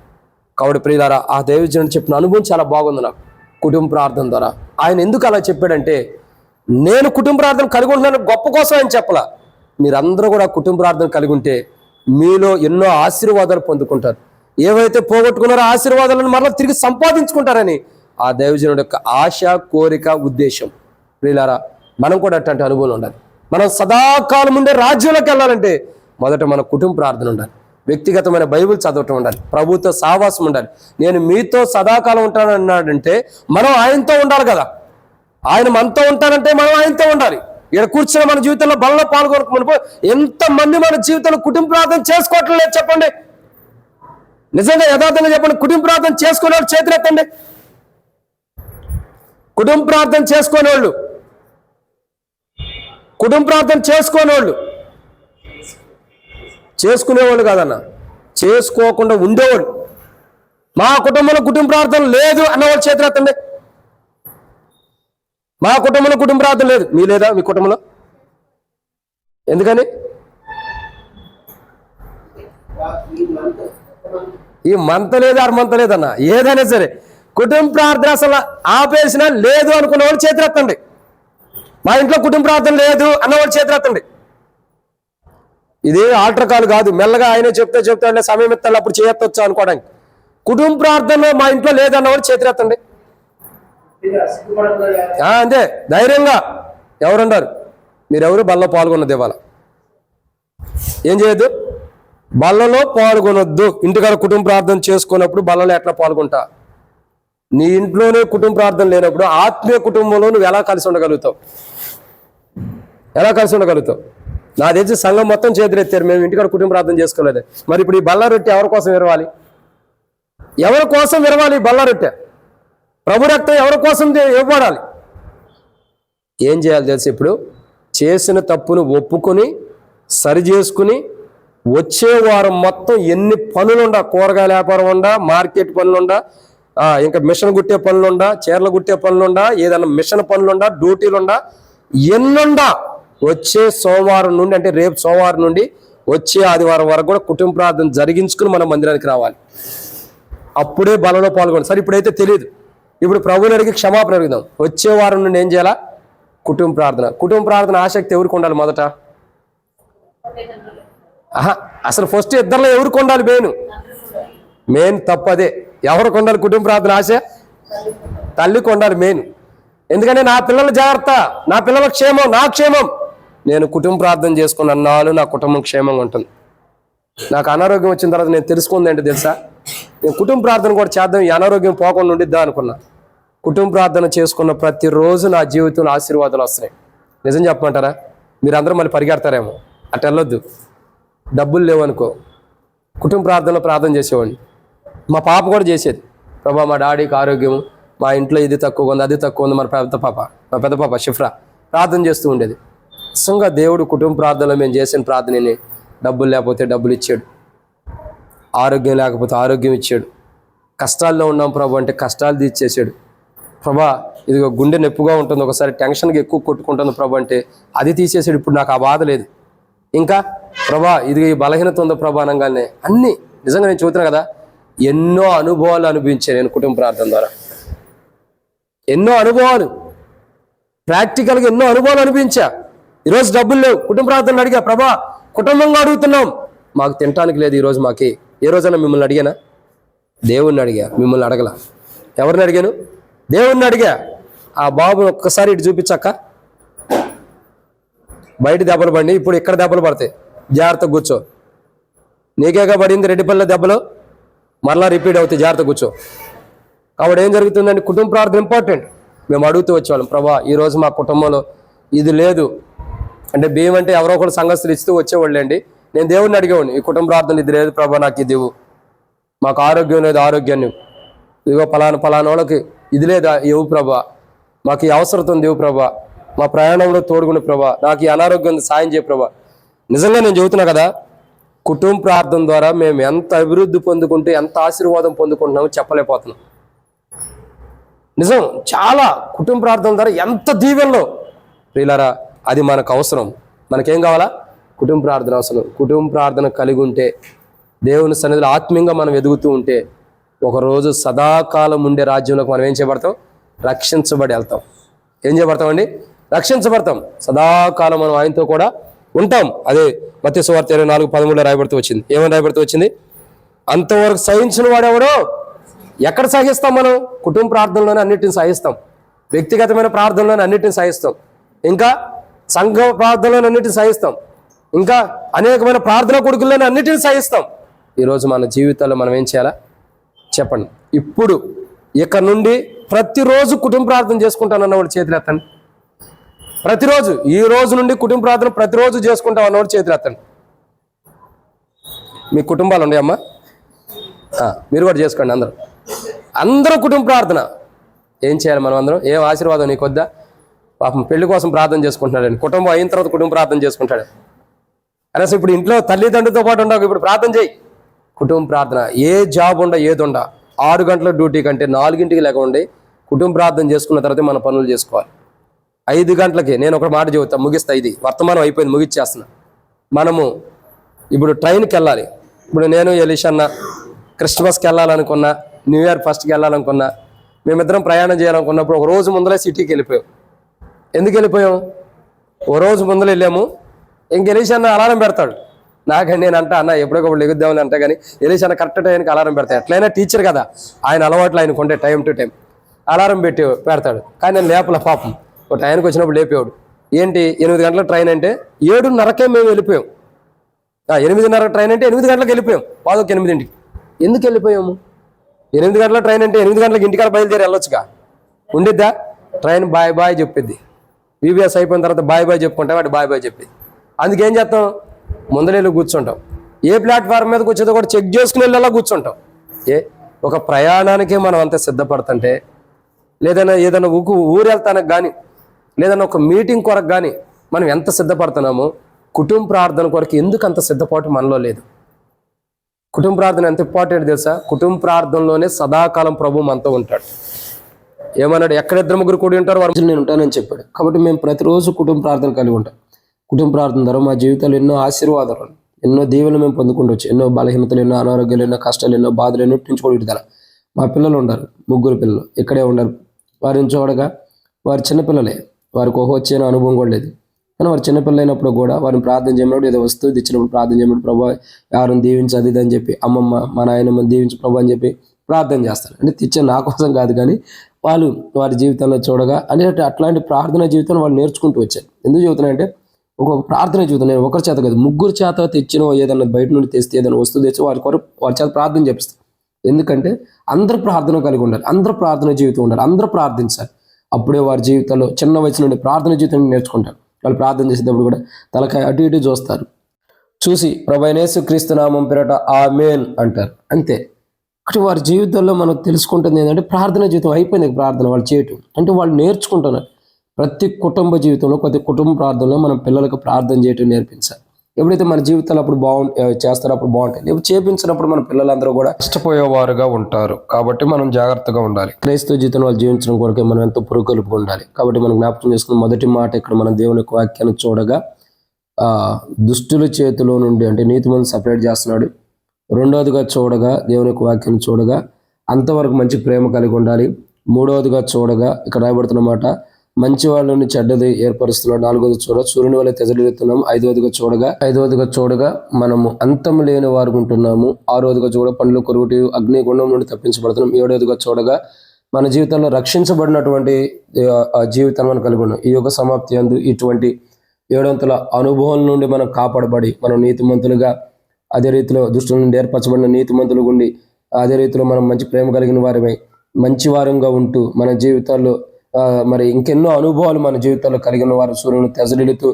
కాబట్టి ప్రియులారా, ఆ దైవజనుడు చెప్పిన అనుభవం చాలా బాగుంది నాకు. కుటుంబ ప్రార్థన ద్వారా ఆయన ఎందుకు అలా చెప్పాడంటే, నేను కుటుంబ ప్రార్థన కలిగి ఉంటున్నాను గొప్ప కోసం ఆయన చెప్పలా. మీరందరూ కూడా కుటుంబ ప్రార్థన కలిగి ఉంటే మీలో ఎన్నో ఆశీర్వాదాలు పొందుకుంటారు. ఏవైతే పోగొట్టుకున్నారో ఆశీర్వాదాలను మరలా తిరిగి సంపాదించుకుంటారని ఆ దైవజనుడి యొక్క ఆశ, కోరిక, ఉద్దేశం. ప్రియులారా, మనం కూడా అట్లాంటి అనుభవం ఉండాలి. మనం సదాకాలం ఉండే రాజ్యంలోకి వెళ్ళాలంటే మొదట మన కుటుంబ ప్రార్థన ఉండాలి, వ్యక్తిగతమైన బైబిల్ చదవటం ఉండాలి, ప్రభుత్వ సహవాసం ఉండాలి. నేను మీతో సదాకాలం ఉంటానన్నాడంటే మనం ఆయనతో ఉండాలి కదా. ఆయన మనతో ఉంటానంటే మనం ఆయనతో ఉండాలి. ఇక్కడ కూర్చొని మన జీవితంలో బలంలో పాల్గొనక ఎంతమంది మన జీవితంలో కుటుంబ ప్రార్థన చేసుకోవటం లేదు చెప్పండి. నిజంగా యథార్థంగా చెప్పండి, కుటుంబ ప్రార్థన చేసుకునే వాళ్ళు చేతులెత్తండి. కుటుంబ ప్రార్థన చేసుకునేవాళ్ళు, కుటుంబ ప్రార్థన చేసుకునేవాళ్ళు కాదన్న, చేసుకోకుండా ఉండేవాళ్ళు. మా కుటుంబంలో కుటుంబ ప్రార్థన లేదు అన్నవాళ్ళు చేతులెత్తండి. మా కుటుంబంలో కుటుంబ ప్రార్థన లేదు. మీ లేదా? మీ కుటుంబంలో ఎందుకని? ఈ మంత లేదు, ఆరు మంత లేదన్న, ఏదైనా సరే కుటుంబ ప్రార్థన అసలు ఆపేసినా లేదు అనుకున్న వాళ్ళు చేతులెత్తండి. మా ఇంట్లో కుటుంబ ప్రార్థన లేదు అన్నవాళ్ళు చేతులెత్తండి. ఇది ఆల్టర్ కాల్ కాదు, మెల్లగా ఆయనే చెప్తే సమయం ఇస్తాను అప్పుడు చేయొచ్చు అనుకోవడానికి. కుటుంబ ప్రార్థన మా ఇంట్లో లేదన్నవాళ్ళు చేతులెత్తండి. అంతే ధైర్యంగా ఎవరున్నారు? మీరెవరు బల్లో పాల్గొన్నది ఇవాళ ఏం చేయొద్దు, బల్లలో పాల్గొనొద్దు. ఇంటికాడ కుటుంబ ప్రార్థన చేసుకున్నప్పుడు బల్లలో ఎట్లా పాల్గొంటా? నీ ఇంట్లోనే కుటుంబ ప్రార్థన లేనప్పుడు ఆత్మీయ కుటుంబంలో నువ్వు ఎలా కలిసి ఉండగలుగుతావు? నా తెలిసి సంఘం మొత్తం చేతులెత్తారు, మేము ఇంటికాడ కుటుంబ ప్రార్థన చేసుకోలేదు. మరి ఇప్పుడు ఈ బల్ల రొట్టె ఎవరి కోసం విరవాలి? ఎవరి కోసం విరవాలి బల్ల రొట్టె? ప్రభు రక్తం ఎవరి కోసం ఇవ్వబడాలి? ఏం చేయాలి తెలుసు? ఇప్పుడు చేసిన తప్పును ఒప్పుకొని సరి చేసుకుని వచ్చే వారం మొత్తం ఎన్ని పనులుండా, కూరగాయల వ్యాపారం ఉండా, మార్కెట్ పనులుండా, ఇంకా మిషన్ గుట్టే పనులుండా, చీరలు గుట్టే పనులుండా, ఏదైనా మిషన్ పనులుండా, డ్యూటీలుండా, ఎన్నుండా వచ్చే సోమవారం నుండి, అంటే రేపు సోమవారం నుండి వచ్చే ఆదివారం వరకు కూడా కుటుంబ ప్రార్థన జరిగించుకుని మన మందిరానికి రావాలి. అప్పుడే బలంలో పాల్గొనాలి. సరే ఇప్పుడైతే తెలియదు, ఇప్పుడు ప్రభువుని అడిగి క్షమాపణ అడుగుదాం. వచ్చే వారం నుండి ఏం చేయాలా? కుటుంబ ప్రార్థన ఆసక్తి ఎవరికి ఉండాలి? మొదట అసలు ఫస్ట్ ఇద్దరిలో ఎవరికి ఉండాలి? మెయిన్ తప్పదే. ఎవరికి ఉండాలి కుటుంబ ప్రార్థన ఆశ? తల్లికి ఉండాలి మెయిన్. ఎందుకంటే నా పిల్లల జాగ్రత్త, నా పిల్లల క్షేమం, నా క్షేమం. నేను కుటుంబ ప్రార్థన చేసుకున్న అన్నాళ్ళు నా కుటుంబం క్షేమంగా ఉంటుంది. నాకు అనారోగ్యం వచ్చిన తర్వాత నేను తెలుసుకుంది ఏంటి తెలుసా? నేను కుటుంబ ప్రార్థన కూడా చేద్దాం, ఈ అనారోగ్యం పోకుండా ఉండిద్దా అనుకున్నా. కుటుంబ ప్రార్థన చేసుకున్న ప్రతిరోజు నా జీవితంలో ఆశీర్వాదాలు వస్తున్నాయి. నిజం చెప్పమంటారా? మీరందరూ మళ్ళీ పరిగెడతారేమో, అటు వెళ్ళొద్దు. డబ్బులు లేవనుకో, కుటుంబ ప్రార్థనలో ప్రార్థన చేసేవాడిని. మా పాప కూడా చేసేది. ప్రభా మా డాడీకి ఆరోగ్యం, మా ఇంట్లో ఇది తక్కువ ఉంది, అది తక్కువ ఉంది. మా పెద్ద పాప షిఫ్రా ప్రార్థన చేస్తూ ఉండేది. నిజంగా దేవుడు కుటుంబ ప్రార్థనలో మేము చేసిన ప్రార్థనని డబ్బులు లేకపోతే డబ్బులు ఇచ్చాడు, ఆరోగ్యం లేకపోతే ఆరోగ్యం ఇచ్చాడు, కష్టాల్లో ఉన్నాం ప్రభు అంటే కష్టాలు తీర్చేసాడు. ప్రభా ఇదిగో గుండె నొప్పిగా ఉంటుంది, ఒకసారి టెన్షన్గా ఎక్కువ కొట్టుకుంటుంది ప్రభు అంటే అది తీసేసాడు. ఇప్పుడు నాకు ఆ బాధ లేదు. ఇంకా ప్రభా ఇది ఈ బలహీనత ఉందో ప్రభా అనగానే అన్నీ నిజంగా నేను చూస్తున్నా కదా, ఎన్నో అనుభవాలు అనుభవించాను నేను కుటుంబ ప్రార్థన ద్వారా. ఎన్నో అనుభవాలు, ప్రాక్టికల్గా ఎన్నో అనుభవాలు అనిపించా. ఈరోజు డబ్బులు లేవు, కుటుంబ ప్రార్థనలు అడిగా, ప్రభా కుటుంబంగా అడుగుతున్నాం, మాకు తినటానికి లేదు ఈరోజు. మాకి ఏ రోజైనా మిమ్మల్ని అడిగానా? దేవుణ్ణి అడిగా, మిమ్మల్ని అడగల. ఎవరిని అడిగాను? దేవుణ్ణి అడిగా. ఆ బాబుని ఒక్కసారి ఇటు చూపించక్క, బయట దెబ్బలు పడి ఇప్పుడు ఇక్కడ దెబ్బలు పడతాయి, జాగ్రత్తగా కూర్చో. నీకేగా పడింది రెడ్డిపల్లి దెబ్బలు, మరలా రిపీట్ అవుతాయి, జాగ్రత్త కూర్చో. కాబట్టి ఏం జరుగుతుందండి, కుటుంబ ప్రార్థన ఇంపార్టెంట్. మేము అడుగుతూ వచ్చేవాళ్ళం, ప్రభా ఈరోజు మా కుటుంబంలో ఇది లేదు అంటే బియ్యం అంటే ఎవరో ఒకరు సంఘస్థులు ఇస్తూ వచ్చేవాళ్ళు అండి. నేను దేవుడిని అడిగేవాడిని, ఈ కుటుంబ ప్రార్థన ఇది లేదు ప్రభా, నాకు ఇది ఇవ్వు. మాకు ఆరోగ్యం లేదు, ఆరోగ్యాన్ని ఇదిగో పలానా వాళ్ళకి ఇది లేదా ఇవ్వు ప్రభా, మాకు ఈ అవసరం ఉంది ఇవ్వు ప్రభా, మా ప్రయాణంలో తోడుకునే ప్రభా, నాకు ఈ అనారోగ్యం సాయం చేయ ప్రభా. నిజంగా నేను చెబుతున్నా కదా, కుటుంబ ప్రార్థన ద్వారా మేము ఎంత అభివృద్ధి పొందుకుంటే ఎంత ఆశీర్వాదం పొందుకుంటున్నామో చెప్పలేకపోతున్నాం. నిజం, చాలా కుటుంబ ప్రార్థన ద్వారా ఎంత దీవెనలో ప్రియులారా, అది మనకు అవసరం. మనకేం కావాలా? కుటుంబ ప్రార్థన అవసరం. కుటుంబ ప్రార్థన కలిగి ఉంటే, దేవుని సన్నిధిలో ఆత్మీయంగా మనం ఎదుగుతూ ఉంటే, ఒకరోజు సదాకాలం ఉండే రాజ్యంలోకి మనం ఏం చేయబడతాం? రక్షించబడి వెళ్తాం. ఏం చేయబడతామండి? రక్షించబడతాం. సదాకాలం మనం ఆయనతో కూడా ఉంటాం. అదే మత్తయి సువార్త 24:13 రాయబడుతూ వచ్చింది. ఏమని రాయబడుతూ వచ్చింది? అంతవరకు సహించిన వాడెవడో. ఎక్కడ సహిస్తాం మనం? కుటుంబ ప్రార్థనలోనే అన్నిటిని సహిస్తాం, వ్యక్తిగతమైన ప్రార్థనలోనే అన్నిటిని సహిస్తాం, ఇంకా సంఘ ప్రార్థనలోనే అన్నిటిని సహిస్తాం, ఇంకా అనేకమైన ప్రార్థనా కొడుకుల్లోనే అన్నిటిని సహిస్తాం. ఈరోజు మన జీవితాల్లో మనం ఏం చేయాలా చెప్పండి? ఇప్పుడు ఇక నుండి ప్రతిరోజు కుటుంబ ప్రార్థన చేసుకుంటానన్నవాడు చేతులు ఎత్తండి. ప్రతిరోజు, ఈ రోజు నుండి కుటుంబ ప్రార్థన ప్రతిరోజు చేసుకుంటాం అన్నవాడు చేతులు ఎత్తండి. మీ కుటుంబాలు ఉన్నాయమ్మా? మీరు కూడా చేసుకోండి. అందరూ కుటుంబ ప్రార్థన. ఏం చేయాలి మనం అందరం? ఏం ఆశీర్వాదం నీకు వద్దా? పాపం పెళ్లి కోసం ప్రార్థన చేసుకుంటున్నాడండి, కుటుంబం అయిన తర్వాత కుటుంబ ప్రార్థన చేసుకుంటాడు. అనేసి ఇప్పుడు ఇంట్లో తల్లిదండ్రులతో పాటు ఉండవు, ఇప్పుడు ప్రార్థన చేయి. కుటుంబ ప్రార్థన. ఏ జాబ్ ఉండ ఏది ఉండ 6 గంటల డ్యూటీ కంటే 4ంటికి లేక ఉండి కుటుంబ ప్రార్థన చేసుకున్న తర్వాత మన పనులు చేసుకోవాలి. 5 గంటలకి నేను ఒక మాట చెబుతా, ముగిస్తా. ఇది వర్తమానం అయిపోయింది, ముగిచ్చేస్తున్నా. మనము ఇప్పుడు ట్రైన్కి వెళ్ళాలి. ఇప్పుడు నేను ఎలిషన్న క్రిస్మస్కి వెళ్ళాలనుకున్నా, న్యూ ఇయర్ ఫస్ట్కి వెళ్ళాలనుకున్నా, మేమిద్దరం ప్రయాణం చేయాలనుకున్నప్పుడు ఒక రోజు ముందరే సిటీకి వెళ్ళిపోయాం. ఎందుకు వెళ్ళిపోయాం? ఓ రోజు ముందర వెళ్ళాము. ఇంక ఎలిషన్న అలారం పెడతాడు. నాకండి నేను అన్న ఎప్పటికప్పుడు లెగుద్దామని అంటా, కానీ ఎలిషన్న కరెక్ట్ టైంకి అలారం పెడతాడు. ఎట్లయినా టీచర్ కదా, ఆయన అలవాట్లు ఆయనకు ఉంటే టైం టు టైం అలారం పెడతాడు. కానీ నేను లేపల పాపం. ఒక టైంకి వచ్చినప్పుడు లేపేవాడు. ఏంటి 8 గంటల ట్రైన్ అంటే 7:30కే మేము వెళ్ళిపోయాం. 8:30 ట్రైన్ అంటే 8 గంటలకు వెళ్ళిపోయాం. 8:15. ఎందుకు వెళ్ళిపోయాము? 8 గంటల ట్రైన్ అంటే 8 గంటలకు ఇంటికాడ బయలుదేరి వెళ్ళొచ్చుగా. ఉండిద్దా? ట్రైన్ బాయ్ బాయ్ చెప్పిద్ది. బీబీఎస్ అయిపోయిన తర్వాత బాయ్ బాయ్ చెప్పుకుంటాం, వాటి బాయ్ బాయ్ చెప్పి. అందుకేం చేస్తాం? ముందరేళ్ళు కూర్చుంటాం. ఏ ప్లాట్ఫామ్ మీద కూర్చోదో కూడా చెక్ చేసుకుని వెళ్ళేలా కూర్చుంటాం. ఒక ప్రయాణానికే మనం అంత సిద్ధపడుతుంటే, ఏదైనా ఊరు వెళ్తానికి కానీ, లేదన్నా ఒక మీటింగ్ కొరకు కానీ మనం ఎంత సిద్ధపడుతున్నామో, కుటుంబ ప్రార్థన కొరకు ఎందుకు అంత సిద్ధపాటు మనలో లేదు? కుటుంబ ప్రార్థన ఎంత ఇంపార్టెంట్ తెలుసా? కుటుంబ ప్రార్థనలోనే సదాకాలం ప్రభు మనతో ఉంటాడు. ఏమన్నాడు? ఎక్కడ 2-3 కూడి ఉంటారు వారు నేను ఉంటానని చెప్పాడు. కాబట్టి మేము ప్రతిరోజు కుటుంబ ప్రార్థన కలిగి ఉంటాం. కుటుంబ ప్రార్థన ద్వారా మా జీవితాలు ఎన్నో ఆశీర్వాదాలు, ఎన్నో దీవెనలు మేము పొందుకుంటూ ఎన్నో బలహీనతలు, ఎన్నో అనారోగ్యాలు, ఎన్నో కష్టాలు, ఎన్నో బాధలు, ఎన్నో నుంచి కూడా విడుదల. మా పిల్లలు ఉన్నారు, 3 పిల్లలు ఇక్కడే ఉండరు. వారిని చూడగా వారు చిన్నపిల్లలే, వారికి వచ్చే అనుభవం కూడా లేదు. కానీ వారు చిన్నపిల్లలు అయినప్పుడు కూడా వారిని ప్రార్థన చేయమన్నప్పుడు, ఏదో వస్తువు ఇచ్చినప్పుడు ప్రార్థన చేయమన్నప్పుడు, ప్రభా ఎవరిని దీవించి అది అని చెప్పి, అమ్మమ్మ మా నాయనమ్మ దీవించి ప్రభు అని చెప్పి ప్రార్థన చేస్తారు. అంటే తెచ్చే నా కోసం కాదు, కానీ వాళ్ళు వారి జీవితంలో చూడగా అంటే అట్లాంటి ప్రార్థన జీవితాన్ని వాళ్ళు నేర్చుకుంటూ వచ్చారు. ఎందుకు చెబుతున్నాయంటే, ఒక ప్రార్థన జీవితం నేను ఒకరి చేత కాదు, 3 చేత తెచ్చిన ఏదైనా బయట నుండి తెస్తే ఏదైనా వస్తువు తెచ్చి వారి చేత ప్రార్థన చేపిస్తాను. ఎందుకంటే అందరూ ప్రార్థన కలిగి ఉండాలి, అందరూ ప్రార్థన జీవితం ఉండాలి, అందరూ ప్రార్థించాలి. అప్పుడే వారి జీవితంలో చిన్న వయసు నుండి ప్రార్థన జీవితం నేర్చుకుంటారు. వాళ్ళు ప్రార్థన చేసేటప్పుడు కూడా తలకాయ అటు ఇటు చూస్తారు, చూసి ప్రభువైన యేసుక్రీస్తు నామం పేరట ఆమేన్ అంటారు. అంతే. అటు వారి జీవితంలో మనకు తెలుసుకుంటుంది ఏంటంటే, ప్రార్థన జీవితం అయిపోయింది. ప్రార్థన వాళ్ళు చేయటం అంటే వాళ్ళు నేర్చుకుంటున్నారు. ప్రతి కుటుంబ జీవితంలో, ప్రతి కుటుంబ ప్రార్థనలో మనం పిల్లలకు ప్రార్థన చేయటం నేర్పించాలి. ఎప్పుడైతే మన జీవితాలు అప్పుడు చేస్తారో అప్పుడు బాగుంటాయి. ఎప్పుడు చేపించినప్పుడు మన పిల్లలందరూ కూడా నష్టపోయేవారుగా ఉంటారు. కాబట్టి మనం జాగ్రత్తగా ఉండాలి. క్రైస్తవ జీవితం వాళ్ళు జీవించడం కొరకే మనం ఎంతో పురుకొలుపు ఉండాలి. కాబట్టి మనం జ్ఞాపకం చేసుకున్న మొదటి మాట ఇక్కడ మనం దేవుని యొక్క వాక్యాన్ని చూడగా దుష్టుల చేతిలో నుండి అంటే నీతిమంతులను సపరేట్ చేస్తున్నాడు. రెండవదిగా చూడగా దేవుని యొక్క వాక్యాన్ని చూడగా అంతవరకు మంచి ప్రేమ కలిగి ఉండాలి. మూడవదిగా చూడగా ఇక్కడ రాయబడుతున్న మాట మంచి వాళ్ళని చెడ్డది ఏర్పరుస్తున్నాడు. నాలుగవది చూడ సూర్యుని వల్ల తెజడెత్తున్నాము. ఐదవదిగా చూడగా మనము అంతం లేని వారు ఉంటున్నాము. ఆరవదిగా చూడ పండ్లు కొరువుటి అగ్నిగుండం నుండి తప్పించబడుతున్నాం. ఏడవదిగా చూడగా మన జీవితంలో రక్షించబడినటువంటి జీవితాన్ని మనం కలిగి ఉన్నాం. ఈ యొక్క సమాప్తి అందు ఇటువంటి 7 అనుభవం నుండి మనం కాపాడబడి మనం నీతిమంతులుగా, అదే రీతిలో దుష్టుల నుండి ఏర్పరచబడిన నీతిమంతులు ఉండి, అదే రీతిలో మనం మంచి ప్రేమ కలిగిన వారమై మంచి వారంగా ఉంటూ మన జీవితాల్లో మరి ఇంకెన్నో అనుభవాలు మన జీవితాల్లో కలిగిన వారు సూర్యుని తెజడిడుతూ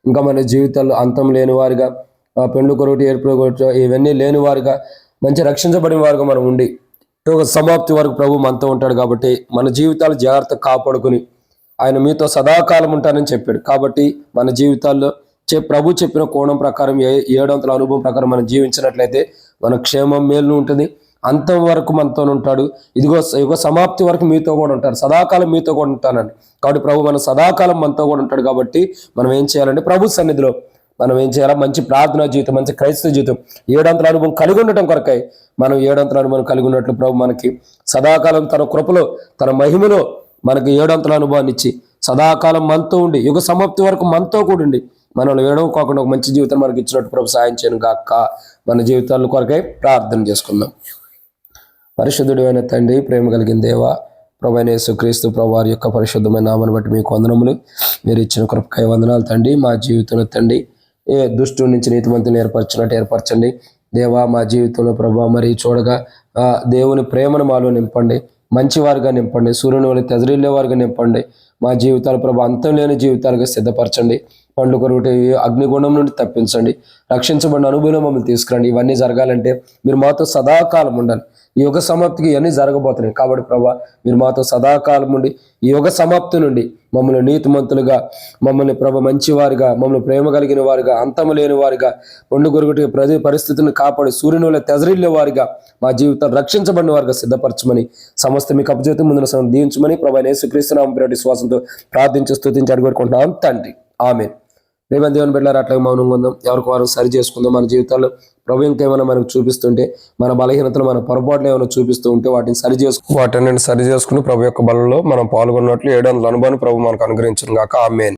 ఇంకా మన జీవితాల్లో అంతం లేని వారుగా, పెండ్లు కొరటి ఏర్పడ ఇవన్నీ లేని వారుగా మంచి రక్షించబడిన వారుగా మనం ఉండి ఒక సమాప్తి వరకు ప్రభు మనతో ఉంటాడు. కాబట్టి మన జీవితాలు జాగ్రత్తగా కాపాడుకుని ఆయన మీతో సదాకాలం ఉంటానని చెప్పాడు. కాబట్టి మన జీవితాల్లో ప్రభు చెప్పిన కోణం ప్రకారం 7 అనుభవం ప్రకారం మనం జీవించినట్లయితే మన క్షేమం మేలు ఉంటుంది. అంతం వరకు మనతో ఉంటాడు. ఇదిగో యుగ సమాప్తి వరకు మీతో కూడా ఉంటారు. సదాకాలం మీతో కూడా ఉంటానండి. కాబట్టి ప్రభు మన సదాకాలం మనతో కూడా ఉంటాడు. కాబట్టి మనం ఏం చేయాలంటే ప్రభు సన్నిధిలో మనం ఏం చేయాలా? మంచి ప్రార్థనా జీవితం, మంచి క్రైస్తవ జీవితం 7 అనుభవం కలిగి ఉండటం కొరకై మనం 7 అనుభవం కలిగి ఉన్నట్లు ప్రభు మనకి సదాకాలం తన కృపలో, తన మహిమలో మనకి 7 అనుభవాన్ని ఇచ్చి సదాకాలం మనతో ఉండి యుగ సమాప్తి వరకు మనతో కూడా ఉండి మనల్ని ఏడవకోకుండా ఒక మంచి జీవితం మనకి ఇచ్చినట్టు ప్రభు సాయం చేయను గాక. మన జీవితాల కొరకై ప్రార్థన చేసుకుందాం. పరిశుద్ధుడు అయిన తండ్రి, ప్రేమ కలిగిన దేవా, ప్రభు అయిన యేసుక్రీస్తు ప్రభు వారి యొక్క పరిశుద్ధమైన నామను బట్టి మీకు వందనములు. మీరు ఇచ్చిన కృపకై వందనాలు తండ్రి. మా జీవితంలో తండ్రి ఏ దుష్టు నుంచి నీతిమంతుని ఏర్పరచండి దేవా. మా జీవితంలో ప్రభు మరి చూడగా దేవుని ప్రేమను మాలో నింపండి, మంచివారుగా నింపండి, సూర్యుని వల్ల తెజరిల్లేవారుగా నింపండి. మా జీవితాలు ప్రభు అంతం లేని జీవితాలుగా సిద్ధపరచండి. పండ్లు కొరువుటి అగ్నిగుండం నుండి తప్పించండి. రక్షించబడిన అనుభవం మమ్మల్ని తీసుకురండి. ఇవన్నీ జరగాలంటే మీరు మాతో సదాకాలం ఉండాలి. ఈ యుగ సమాప్తికి ఇవన్నీ జరగబోతున్నాయి. కాబట్టి ప్రభా మీరు మాతో సదాకాలం ఉండి ఈ యుగ సమాప్తి నుండి మమ్మల్ని నీతిమంతులుగా, మమ్మల్ని ప్రభ మంచివారిగా, మమ్మల్ని ప్రేమ కలిగిన వారిగా, అంతము లేని వారిగా, పండు కొరుకుటి పరిస్థితులను కాపాడి సూర్యుని వల్ల తెజరిల్లే వారిగా మా జీవితాలు రక్షించబడిన వారిగా సిద్ధపరచమని సమస్త మీకు అప్పచేతి ముందున దీవించమని ప్రభు యేసుక్రీస్తు నామమున పేరిట విశ్వాసంతో ప్రార్థించి స్తుతించి అడుగుకుంటున్నాం తండ్రి. ఆమేన్. రేవంత్ దేవుని బిడ్డలారా అట్లాగే మౌనంగా ఉందాం. ఎవరికి వారు సరి చేసుకుందాం. మన జీవితాల్లో ప్రభు ఇంకేమైనా మనకు చూపిస్తుంటే, మన బలహీనతలు, మన పొరపాట్లు ఏమైనా చూపిస్తూ ఉంటే వాటిని సరి చేసుకుని ప్రభు యొక్క బలంలో మనం పాల్గొన్నట్లు 7 అనుభవాన్ని ప్రభు మనకు అనుగ్రహించును గాక. ఆమేన్.